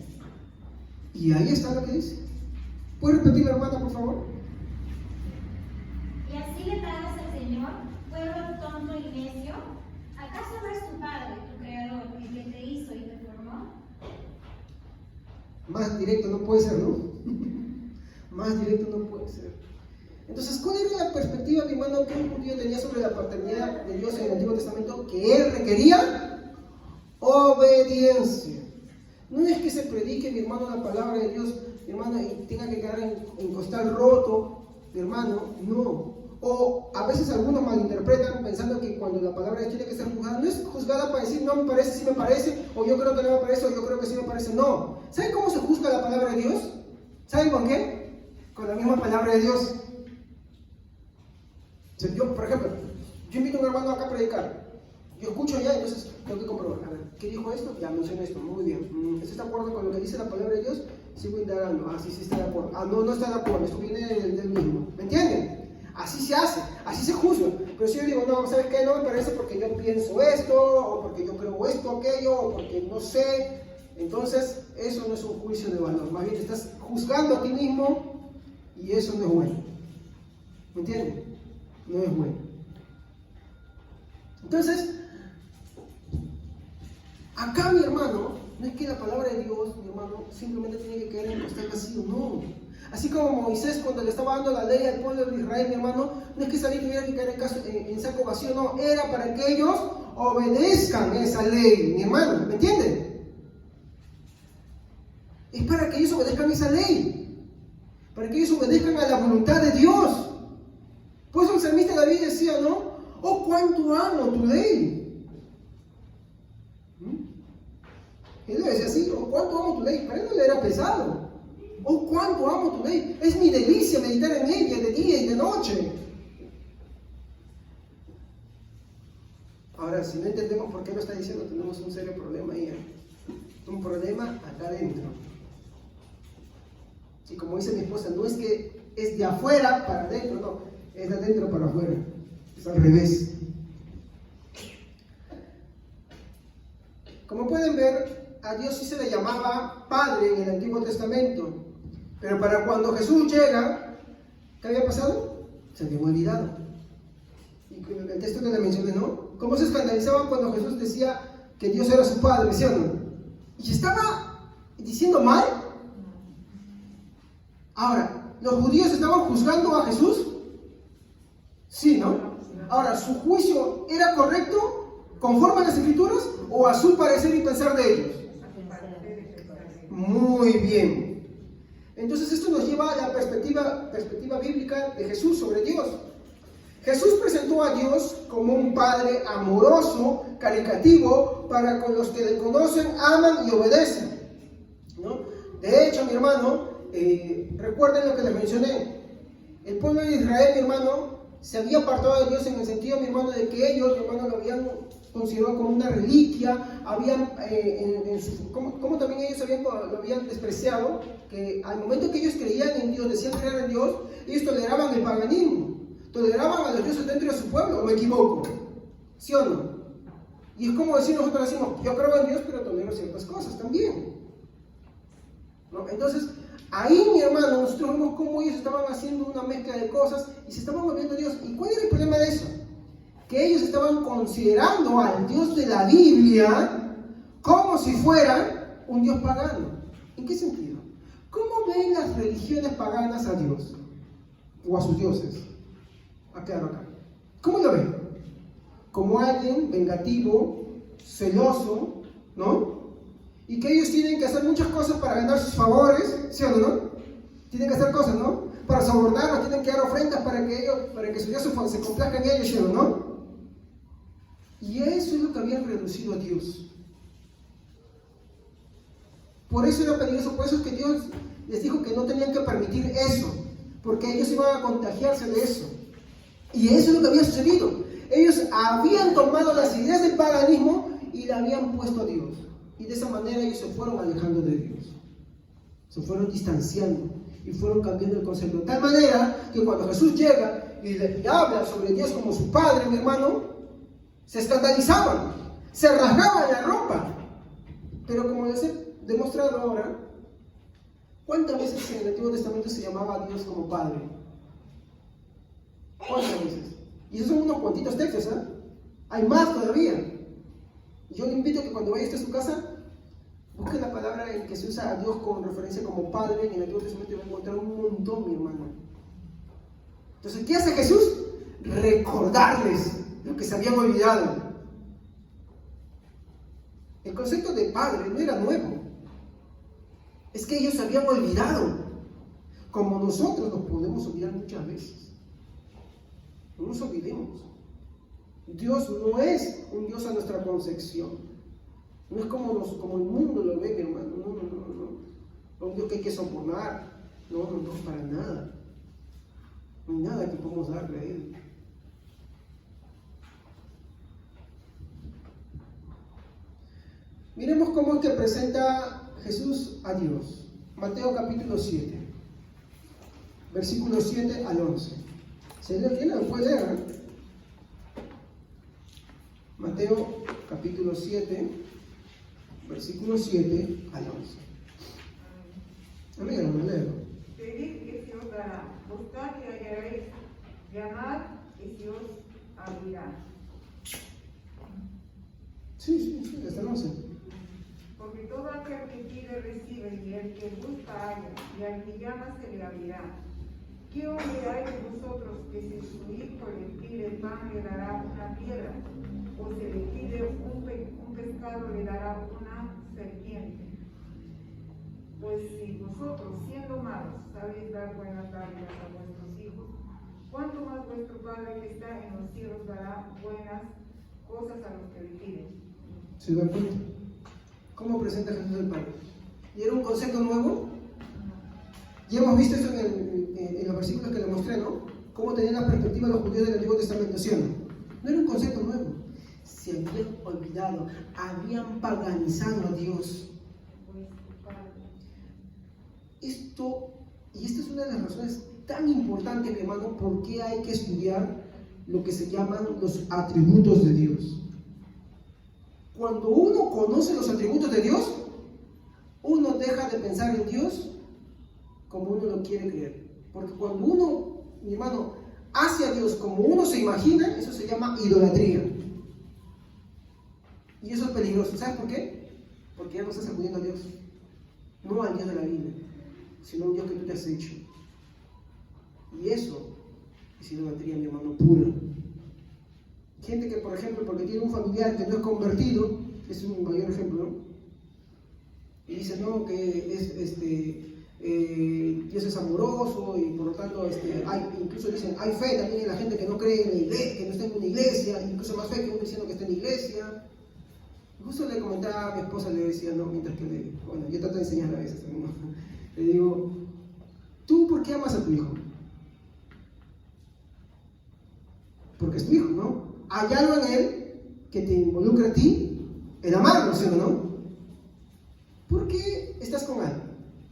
Y ahí está lo que dice. ¿Puedes repetirlo, hermana, por favor? Y así le pagas al Señor, pueblo tonto y necio. ¿Acaso no es tu Padre, tu Creador, el que te hizo y te formó? Más directo no puede ser, ¿no? Más directo no puede ser. Entonces, ¿cuál era la perspectiva, mi hermano, que un judío tenía sobre la paternidad de Dios en el Antiguo Testamento? Que él requería obediencia. No es que se predique, mi hermano, la palabra de Dios, mi hermano, y tenga que quedar en costal roto, mi hermano, no. O a veces algunos malinterpretan pensando que cuando la palabra de Dios tiene que ser juzgada, no es juzgada para decir no me parece, sí me parece, o yo creo que no me parece, o yo creo que sí me parece. No. ¿Saben cómo se juzga la palabra de Dios? ¿Saben con qué? Con la misma palabra de Dios. O sea, yo, por ejemplo, yo invito a un hermano acá a predicar. Yo escucho ya, entonces tengo que comprobar. A ver, ¿qué dijo esto? Ya mencioné esto, muy bien. ¿Está de acuerdo con lo que dice la palabra de Dios? Sigo indagando. Sí está de acuerdo. No está de acuerdo. Esto viene del mismo. ¿Me entienden? Así se hace, así se juzga. Pero si yo digo, no, ¿sabes qué? No me parece porque yo pienso esto, o porque yo creo esto, aquello, o porque no sé. Entonces, eso no es un juicio de valor. Más bien te estás juzgando a ti mismo y eso no es bueno. ¿Me entienden? No es bueno. Entonces, acá, mi hermano, no es que la palabra de Dios, mi hermano, simplemente tiene que caer en costal vacío, no. Así como Moisés, cuando le estaba dando la ley al pueblo de Israel, mi hermano, no es que esa ley tuviera que caer en saco vacío, no, era para que ellos obedezcan esa ley, mi hermano, ¿me entienden? Es para que ellos obedezcan esa ley, para que ellos obedezcan a la voluntad de Dios. Por eso el salmista David decía, ¿no? Oh, cuánto amo tu ley. Y él le decía así, oh, cuánto amo tu ley. Para él no le era pesado. Oh, cuánto amo tu ley. Es mi delicia meditar en ella de día y de noche. Ahora, si no entendemos por qué lo está diciendo, tenemos un serio problema ahí. Un problema acá adentro. Y como dice mi esposa, no es que es de afuera para adentro, no. Es de adentro para afuera. Es al revés. Como pueden ver, a Dios sí se le llamaba Padre en el Antiguo Testamento. Pero para cuando Jesús llega, ¿qué había pasado? Se había olvidado. Y el texto que le mencioné, ¿no? ¿Cómo se escandalizaban cuando Jesús decía que Dios era su Padre? ¿Sí o no? ¿Y estaba diciendo mal? Ahora, ¿los judíos estaban juzgando a Jesús? Sí, ¿no? Ahora, ¿su juicio era correcto conforme a las Escrituras o a su parecer y pensar de ellos? Muy bien. Entonces esto nos lleva a la perspectiva bíblica de Jesús sobre Dios. Jesús presentó a Dios como un Padre amoroso, caritativo, para con los que le conocen, aman y obedecen, ¿no? De hecho, mi hermano, recuerden lo que les mencioné. El pueblo de Israel, mi hermano, se había apartado de Dios en el sentido, mi hermano, de que ellos, mi hermano, lo habían considerado como una reliquia, habían, como también ellos lo habían despreciado, que al momento que ellos creían en Dios, decían creer en Dios, ellos toleraban el paganismo, toleraban a los dioses dentro de su pueblo, ¿o me equivoco? ¿Sí o no? Y es como decir, nosotros decimos, yo creo en Dios, pero tolero ciertas cosas también, ¿no? Entonces, ahí, mi hermano, nosotros vemos cómo ellos estaban haciendo una mezcla de cosas y se estaban volviendo a Dios. ¿Y cuál era el problema de eso? Que ellos estaban considerando al Dios de la Biblia como si fuera un Dios pagano. ¿En qué sentido? ¿Cómo ven las religiones paganas a Dios? O a sus dioses. Acá. ¿Cómo lo ven? Como alguien vengativo, celoso, ¿no? Y que ellos tienen que hacer muchas cosas para ganar sus favores, ¿sí o no? Tienen que hacer cosas, ¿no? Para sobornarlos, tienen que dar ofrendas para que su Dios se complazca en ellos, ¿sí o no? Y eso es lo que habían reducido a Dios. Por eso era peligroso, por eso es que Dios les dijo que no tenían que permitir eso, porque ellos iban a contagiarse de eso. Y eso es lo que había sucedido. Ellos habían tomado las ideas del paganismo y la habían puesto a Dios. Y de esa manera ellos se fueron alejando de Dios. Se fueron distanciando y fueron cambiando el concepto. De tal manera que cuando Jesús llega y le habla sobre Dios como su Padre, mi hermano, se escandalizaban, se rasgaban la ropa. Pero como les he demostrado ahora, ¿cuántas veces en el Antiguo Testamento se llamaba a Dios como Padre? ¿Cuántas veces? Y esos son unos cuantitos textos, ¿eh? Hay más todavía. Yo le invito a que cuando vaya usted a su casa, busque la palabra en que se usa a Dios con referencia como Padre en el Antiguo Testamento y va a encontrar un montón, mi hermano. Entonces, ¿qué hace Jesús? Recordarles lo que se habían olvidado. El concepto de Padre no era nuevo. Es que ellos se habían olvidado. Como nosotros nos podemos olvidar muchas veces. No nos olvidemos. Dios no es un Dios a nuestra concepción. No es como el mundo lo ve, mi hermano. No. Un Dios que hay que sobornar. No, para nada. No hay nada que podamos darle a Él. Miremos cómo es que presenta Jesús a Dios. Mateo capítulo 7, versículos 7 al 11. ¿Se lo tiene? ¿Lo puede leer? Mateo capítulo 7, versículos 7 al 11. Léelo. Pedid y se os dará, buscad y hallaréis, llamad y se os abrirá. Sí, hasta el 11. Porque todo aquel que pide recibe, y el que busca halla, y al que llama se le abrirá. ¿Qué hombre hay de vosotros que si su hijo le pide pan le dará una piedra? ¿O si le pide un pescado le dará una serpiente? Pues si vosotros, siendo malos, sabéis dar buenas dádivas a vuestros hijos, ¿cuánto más vuestro Padre que está en los cielos dará buenas cosas a los que le piden? ¿Se dan cuenta? ¿Cómo presenta Jesús al Padre? ¿Y era un concepto nuevo? Ya hemos visto eso en los versículos que le mostré, ¿no? Cómo tenían la perspectiva de los judíos del Antiguo Testamento, ¿sí o no? No era un concepto nuevo. Se habían olvidado, habían paganizado a Dios. Esta es una de las razones tan importantes, mi hermano, por qué hay que estudiar lo que se llaman los atributos de Dios. Cuando uno conoce los atributos de Dios, uno deja de pensar en Dios como uno lo quiere creer. Porque cuando uno, mi hermano, hace a Dios como uno se imagina, eso se llama idolatría. Y eso es peligroso. ¿Sabes por qué? Porque ya no estás acudiendo a Dios. No al Dios de la Biblia, sino al Dios que tú te has hecho. Y eso es idolatría, mi hermano, pura. Gente que, por ejemplo, porque tiene un familiar que no es convertido, es un mayor ejemplo, ¿no? Y dice, no, que Dios es amoroso y por lo tanto, incluso dicen, hay fe también en la gente que no cree en la iglesia, que no está en una iglesia, incluso más fe que uno diciendo que está en la iglesia. Justo le comentaba a mi esposa, le decía, ¿no? Mientras que yo trato de enseñar a veces, ¿no? Le digo, ¿tú por qué amas a tu hijo? Porque es tu hijo, ¿no? Hay algo en él que te involucra a ti, el amarlo, ¿sí o no? ¿Por qué estás con él?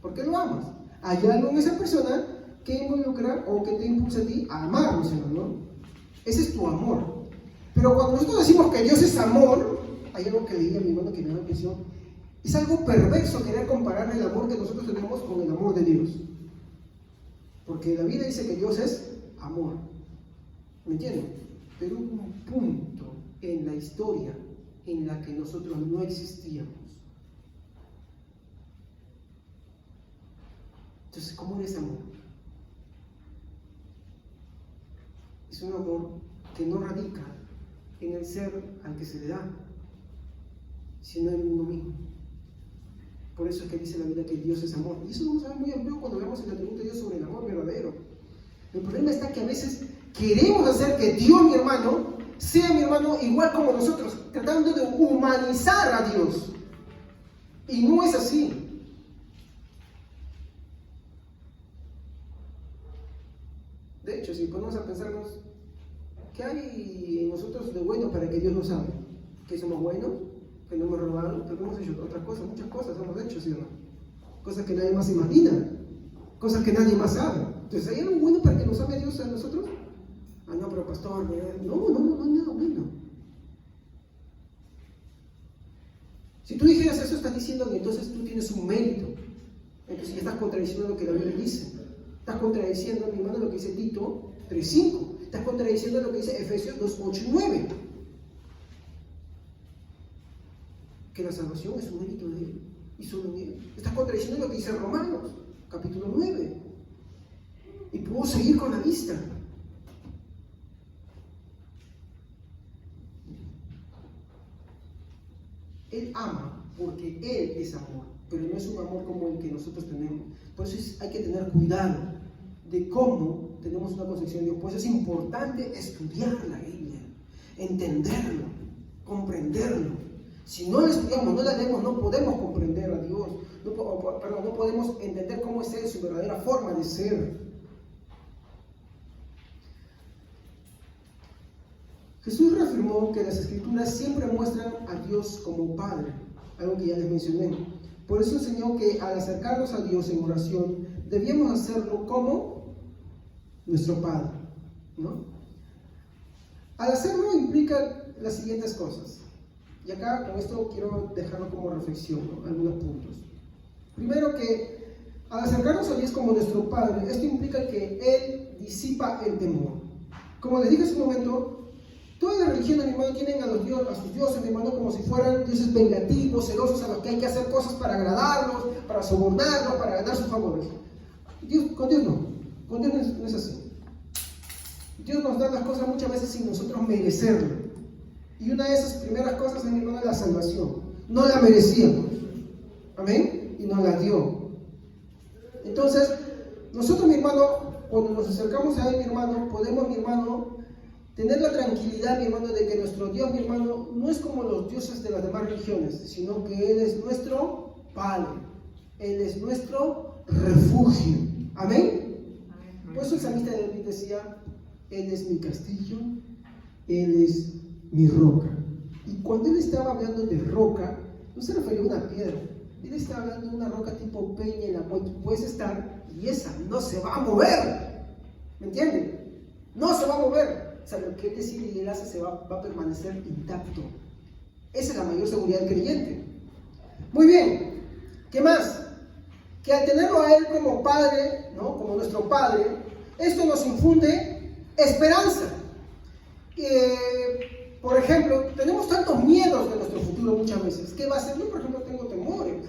¿Por qué lo amas? Hay algo en esa persona que involucra o que te impulsa a ti a amarlo, ¿sí o no? Ese es tu amor. Pero cuando nosotros decimos que Dios es amor, hay algo que leí a mi hermano que me da atención. Es algo perverso querer comparar el amor que nosotros tenemos con el amor de Dios. Porque la Biblia dice que Dios es amor. ¿Me entienden? Pero hubo un punto en la historia en la que nosotros no existíamos. Entonces, ¿cómo es amor? Es un amor que no radica en el ser al que se le da, sino en uno mismo. Por eso es que dice la Biblia que Dios es amor. Y eso lo vamos a ver muy amplio cuando veamos el atributo de Dios sobre el amor verdadero. El problema está que a veces queremos hacer que Dios, mi hermano, sea, mi hermano, igual como nosotros, tratando de humanizar a Dios. Y no es así. De hecho, si ponemos a pensarnos, ¿qué hay en nosotros de bueno para que Dios nos ame? ¿Que somos buenos? ¿Que no hemos robado? ¿Que hemos hecho otras cosas? Muchas cosas hemos hecho, ¿sí o no? Cosas que nadie más imagina, cosas que nadie más sabe. Entonces, ¿hay algo bueno para que nos ame Dios a nosotros? Ah, no, pero pastor, no hay nada bueno. Si tú dijeras eso, estás diciendo que entonces tú tienes un mérito. Entonces ya estás contradiciendo lo que la Biblia dice. Estás contradiciendo, mi hermano, lo que dice Tito 3:5. Estás contradiciendo lo que dice Efesios 2:8-9. Que la salvación es un mérito de Él y solo en Él. Estás contradiciendo lo que dice Romanos, capítulo 9. Y puedo seguir con la lista. Él ama porque Él es amor, pero no es un amor como el que nosotros tenemos. Por eso hay que tener cuidado de cómo tenemos una concepción de Dios. Por eso es importante estudiar la Biblia, entenderlo, comprenderlo. Si no lo estudiamos, no la leemos, no podemos comprender a Dios, no podemos entender cómo es Él, su verdadera forma de ser. Jesús reafirmó que las Escrituras siempre muestran a Dios como Padre, algo que ya les mencioné. Por eso enseñó que al acercarnos a Dios en oración, debíamos hacerlo como nuestro Padre, ¿no? Al hacerlo implica las siguientes cosas. Y acá con esto quiero dejarlo como reflexión, ¿no? Algunos puntos. Primero, que al acercarnos a Dios como nuestro Padre, esto implica que Él disipa el temor. Como les dije hace un momento, todas las religiones, mi hermano, tienen a sus dioses, mi hermano, como si fueran dioses vengativos, celosos, a los que hay que hacer cosas para agradarlos, para sobornarlos, para ganar sus favores. Con Dios no. Con Dios no es así. Dios nos da las cosas muchas veces sin nosotros merecerlo. Y una de esas primeras cosas, mi hermano, es la salvación. No la merecíamos. Amén. Y nos la dio. Entonces, nosotros, mi hermano, cuando nos acercamos a Él, mi hermano, podemos, mi hermano, tener la tranquilidad, mi hermano, de que nuestro Dios, mi hermano, no es como los dioses de las demás religiones, sino que Él es nuestro Padre. Él es nuestro refugio. Amén. Por eso el salmista de David decía, Él es mi castillo, Él es mi roca. Y cuando Él estaba hablando de roca, no se refería a una piedra. Él está hablando de una roca tipo peña en la cual tú puedes estar y esa no se va a mover. ¿Me entienden? No se va a mover. O sea, lo que Él decide y Él hace va a permanecer intacto. Esa es la mayor seguridad del creyente. Muy bien. ¿Qué más? Que al tenerlo a Él como Padre, ¿no? Como nuestro Padre, esto nos infunde esperanza. Por ejemplo, tenemos tantos miedos de nuestro futuro muchas veces. ¿Qué va a ser? Yo, por ejemplo, tengo temores.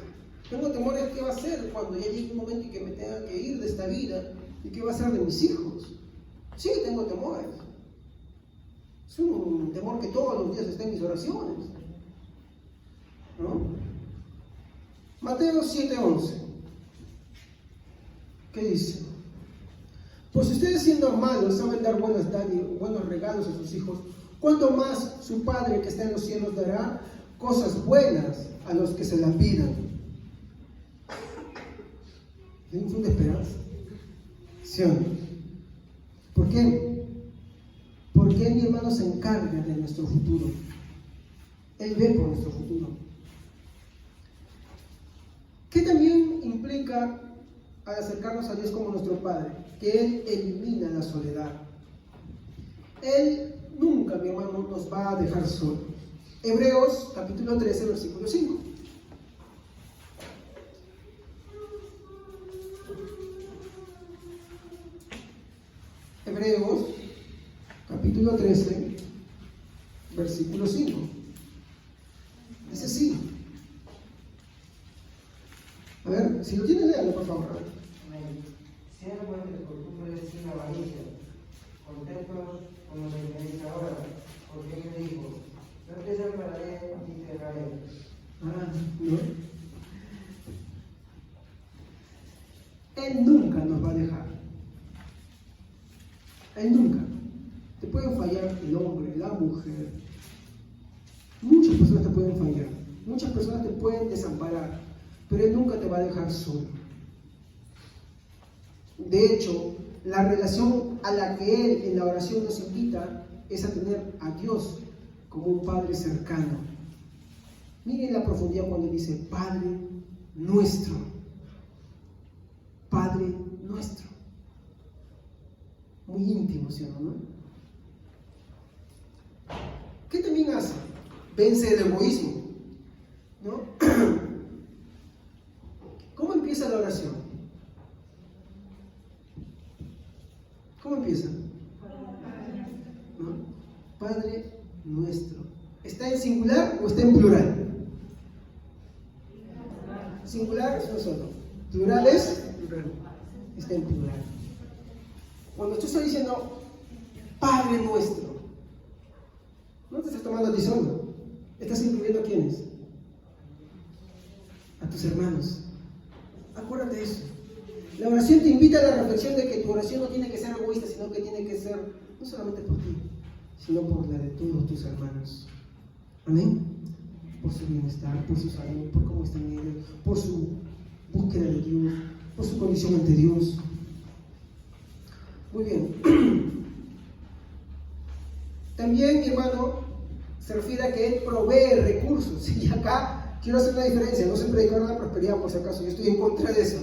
Tengo temores de qué va a ser cuando ya llegue un momento en que me tenga que ir de esta vida y qué va a ser de mis hijos. Sí, tengo temores. Es un temor que todos los días está en mis oraciones, ¿no? Mateo 7:11. ¿Qué dice? Pues si ustedes siendo malos saben dar buenos regalos a sus hijos, ¿cuánto más su Padre que está en los cielos dará cosas buenas a los que se las pidan? ¿Le infunde esperanza? ¿Sí o no? ¿Por qué? Porque mi hermano se encarga de nuestro futuro. Él ve por nuestro futuro. ¿Qué también implica al acercarnos a Dios como nuestro Padre? Que Él elimina la soledad. Él nunca, mi hermano, nos va a dejar solos. Hebreos capítulo 13, versículo 5. Hebreos capítulo 13, versículo 5. Dice así. A ver, si lo tienes, léalo, por favor. Sean vuestras costumbres sin avaricia, contentos con lo que tenéis ahora, porque Él dijo, no te separaré ni te dejaré. ¿No? Él nunca nos va a dejar. Él nunca. Te pueden fallar el hombre, la mujer. Muchas personas te pueden fallar. Muchas personas te pueden desamparar. Pero Él nunca te va a dejar solo. De hecho, la relación a la que Él en la oración nos invita es a tener a Dios como un Padre cercano. Miren la profundidad cuando dice Padre nuestro. Padre nuestro. Muy íntimo, ¿sí o no? ¿Qué también hace? Vence el egoísmo, ¿no? ¿Cómo empieza la oración? ¿Cómo empieza? ¿No? Padre nuestro. ¿Está en singular o está en plural? Singular es uno solo. Plural es plural. Está en plural. Cuando tú estás diciendo Padre nuestro, no te estás tomando a ti solo. Estás incluyendo a quiénes? A tus hermanos. Acuérdate de eso. La oración te invita a la reflexión de que tu oración no tiene que ser egoísta, sino que tiene que ser no solamente por ti, sino por la de todos tus hermanos. Amén. Por su bienestar, por su salud, por cómo están ellos, por su búsqueda de Dios, por su condición ante Dios. Muy bien. También, mi hermano, se refiere a que Él provee recursos. Y acá quiero hacer una diferencia. No soy predicador de la prosperidad, por si acaso. Yo estoy en contra de eso.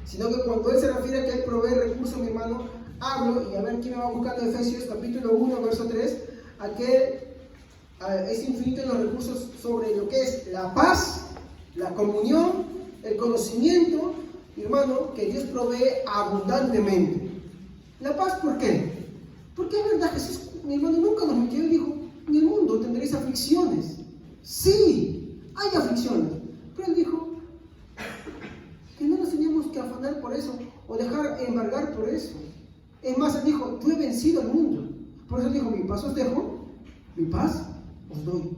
Sino que cuando Él se refiere a que Él provee recursos, mi hermano, hablo, y a ver quién me va buscando Efesios capítulo 1, verso 3, a que es infinito en los recursos sobre lo que es la paz, la comunión, el conocimiento, mi hermano, que Dios provee abundantemente. La paz, ¿por qué? Porque es verdad, Jesús, mi hermano, nunca nos mintió y dijo, en el mundo tendréis aflicciones. Sí, hay aflicciones, pero Él dijo que no nos teníamos que afanar por eso o dejar embargar por eso. Es más, Él dijo, yo he vencido al mundo. Por eso Él dijo, mi paz os dejo, mi paz os doy.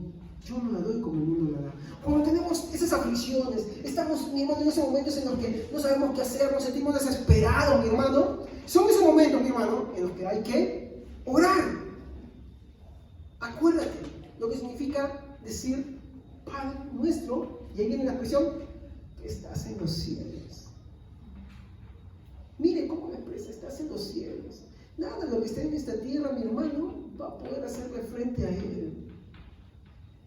Yo no la doy como el mundo la da. Cuando tenemos esas aflicciones, estamos, mi hermano, en esos momentos en los que no sabemos qué hacer, nos sentimos desesperados, mi hermano. Son esos momentos, mi hermano, en los que hay que orar. Acuérdate lo que significa decir Padre nuestro, y ahí viene la expresión, que estás en los cielos. Mire cómo la expresa, estás en los cielos. Nada de lo que está en esta tierra, mi hermano, va a poder hacerle frente a Él.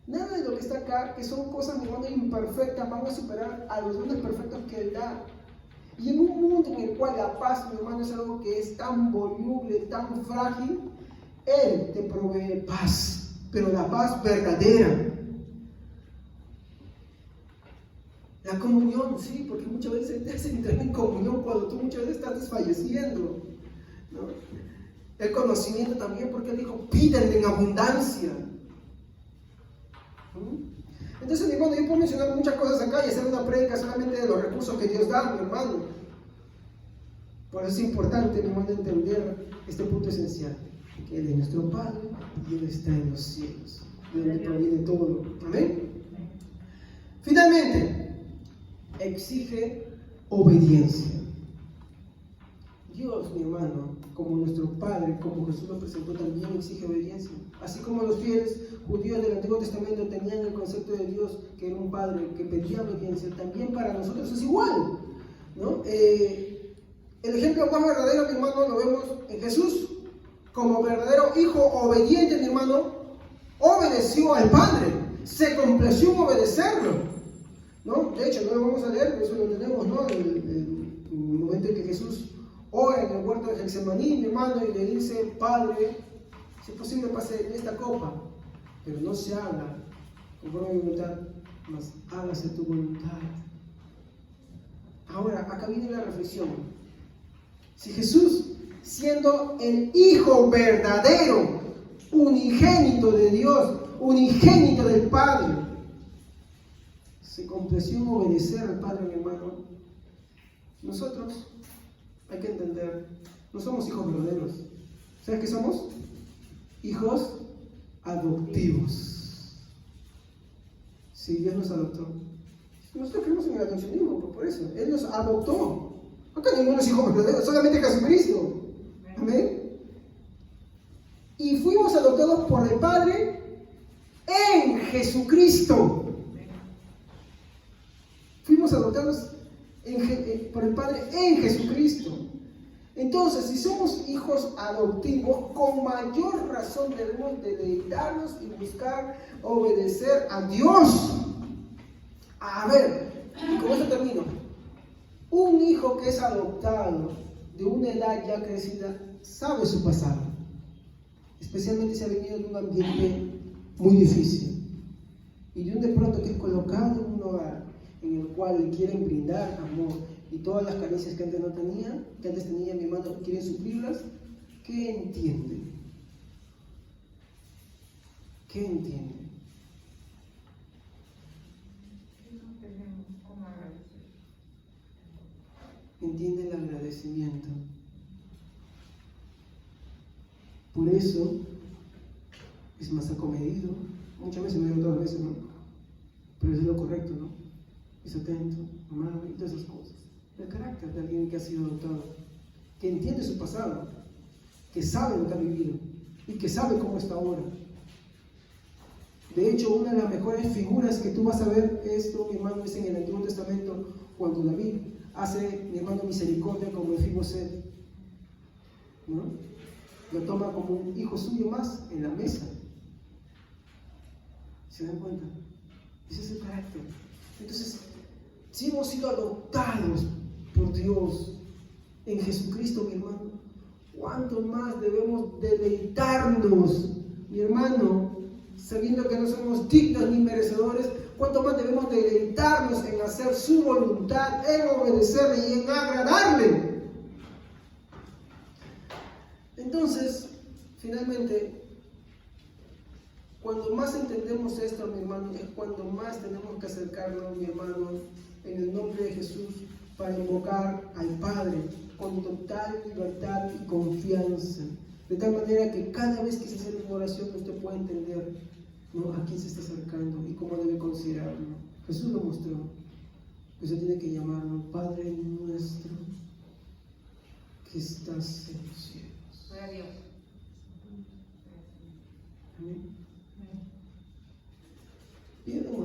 Nada de lo que está acá, que son cosas, mi hermano, imperfectas, van a superar a los dones perfectos que Él da. Y en un mundo en el cual la paz, mi hermano, es algo que es tan voluble, tan frágil, Él te provee paz, pero la paz verdadera. La comunión, sí, porque muchas veces te hace entrar en comunión cuando tú muchas veces estás desfalleciendo, ¿no? El conocimiento también, porque Él dijo, pídanle en abundancia. Entonces, mi hermano, yo puedo mencionar muchas cosas acá y hacer una prédica solamente de los recursos que Dios da, mi hermano. Por eso es importante, mi hermano, entender este punto esencial, que Él es nuestro Padre y Él está en los cielos, de donde proviene todo. Amén. Finalmente, exige obediencia. Dios, mi hermano, como nuestro Padre, como Jesús lo presentó, también exige obediencia. Así como los fieles judíos del Antiguo Testamento tenían el concepto de Dios, que era un Padre que pedía obediencia, también para nosotros es igual, ¿no? El ejemplo más verdadero, mi hermano, lo vemos en Jesús. Como verdadero hijo obediente, mi hermano, obedeció al Padre, se complació en obedecerlo, ¿no? De hecho, no lo vamos a leer, pero eso lo tenemos, ¿no? El momento en que Jesús ora en el huerto de Getsemaní, mi hermano, y le dice, Padre, si es posible pase esta copa, pero no se haga conforme a mi voluntad, mas hágase tu voluntad. Ahora, acá viene la reflexión. Si Jesús, siendo el Hijo verdadero, unigénito de Dios, unigénito del Padre, se complació en obedecer al Padre, mi hermano, nosotros, hay que entender, no somos hijos verdaderos. ¿Sabes qué somos? Hijos adoptivos. Si Dios nos adoptó. Nosotros creemos en el adopcionismo, por eso. Él nos adoptó. Acá ninguno es hijo verdadero, solamente Jesucristo. Amén. Y fuimos adoptados por el Padre en Jesucristo. Fuimos adoptados por el Padre en Jesucristo. Entonces, si somos hijos adoptivos, con mayor razón debemos deleitarnos y buscar obedecer a Dios. A ver, y con esto termino. Un hijo que es adoptado de una edad ya crecida sabe su pasado, especialmente si ha venido de un ambiente muy difícil y de pronto que es colocado en un hogar en el cual le quieren brindar amor y todas las carencias que antes no tenía, que antes tenía mi hermano, quieren suplirlas. ¿Qué entiende? ¿Qué entiende? Entiende el agradecimiento. Por eso es más acomedido. Muchas veces, no digo todas las veces, ¿no? Pero es lo correcto, ¿no? Es atento, amable y todas esas cosas. El carácter de alguien que ha sido adoptado, que entiende su pasado, que sabe lo que ha vivido y que sabe cómo está ahora. De hecho, una de las mejores figuras que tú vas a ver esto, mi hermano, es en el Antiguo Testamento, cuando David hace, mi hermano, misericordia como Mefiboset, ¿no? Lo toma como un hijo suyo más en la mesa. ¿Se dan cuenta? Ese es el carácter. Entonces, si hemos sido adoptados por Dios en Jesucristo, mi hermano, ¿cuánto más debemos deleitarnos, mi hermano, sabiendo que no somos dignos ni merecedores? ¿Cuánto más debemos deleitarnos en hacer su voluntad, en obedecerle y en agradarle? Entonces, finalmente, cuando más entendemos esto, mi hermano, es cuando más tenemos que acercarnos, mi hermano, en el nombre de Jesús, para invocar al Padre con total libertad y confianza. De tal manera que cada vez que se hace una oración, usted puede entender, ¿no?, a quién se está acercando y cómo debe considerarlo. Jesús lo mostró. Usted tiene que llamarlo Padre nuestro que estás en los cielos. Gloria a Dios. Amén.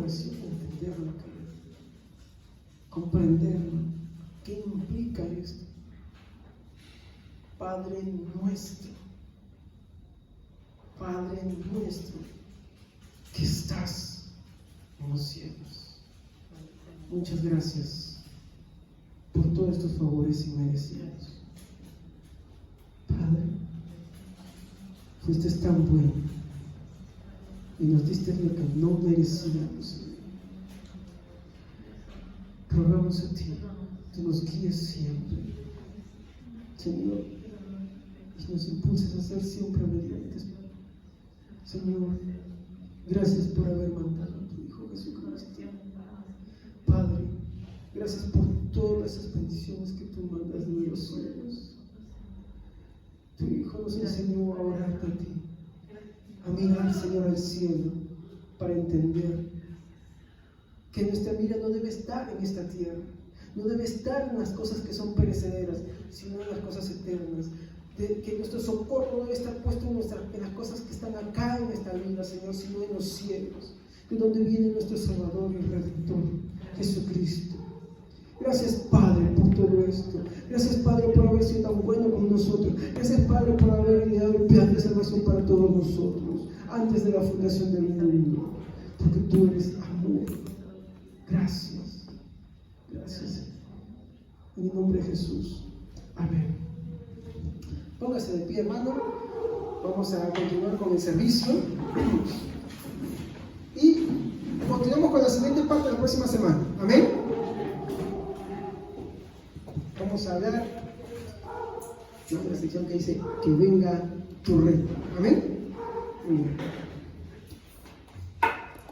oración entenderlo, comprenderlo. ¿Qué implica esto? Padre nuestro, que estás en los cielos. Muchas gracias por todos estos favores inmerecidos. Padre, fuiste tan bueno y nos diste lo que no merecíamos, Señor. Rogamos a ti, tú nos guíes siempre, Señor, y nos impulses a ser siempre obedientes. Señor, gracias por haber mandado a tu Hijo Jesucristo. Padre, gracias por todas esas bendiciones que tú mandas de los cielos. Tu Hijo nos enseñó a orarte a ti, a mirar, Señor, al cielo, para entender que nuestra mira no debe estar en esta tierra, no debe estar en las cosas que son perecederas, sino en las cosas eternas. Que nuestro socorro no debe estar puesto en las cosas que están acá en esta vida, Señor, sino en los cielos, de donde viene nuestro Salvador y Redentor, Jesucristo. Gracias, Padre, por todo esto. Gracias, Padre, por haber sido tan bueno con nosotros. Gracias, Padre, por haber ideado el plan de salvación para todos nosotros, antes de la fundación del mundo, porque tú eres amor. Gracias. Gracias. En el nombre de Jesús. Amén. Póngase de pie, hermano. Vamos a continuar con el servicio. Y continuamos con la siguiente parte la próxima semana. Amén. Vamos a hablar de una sección que dice: que venga tu reino. Amén. Muy bien.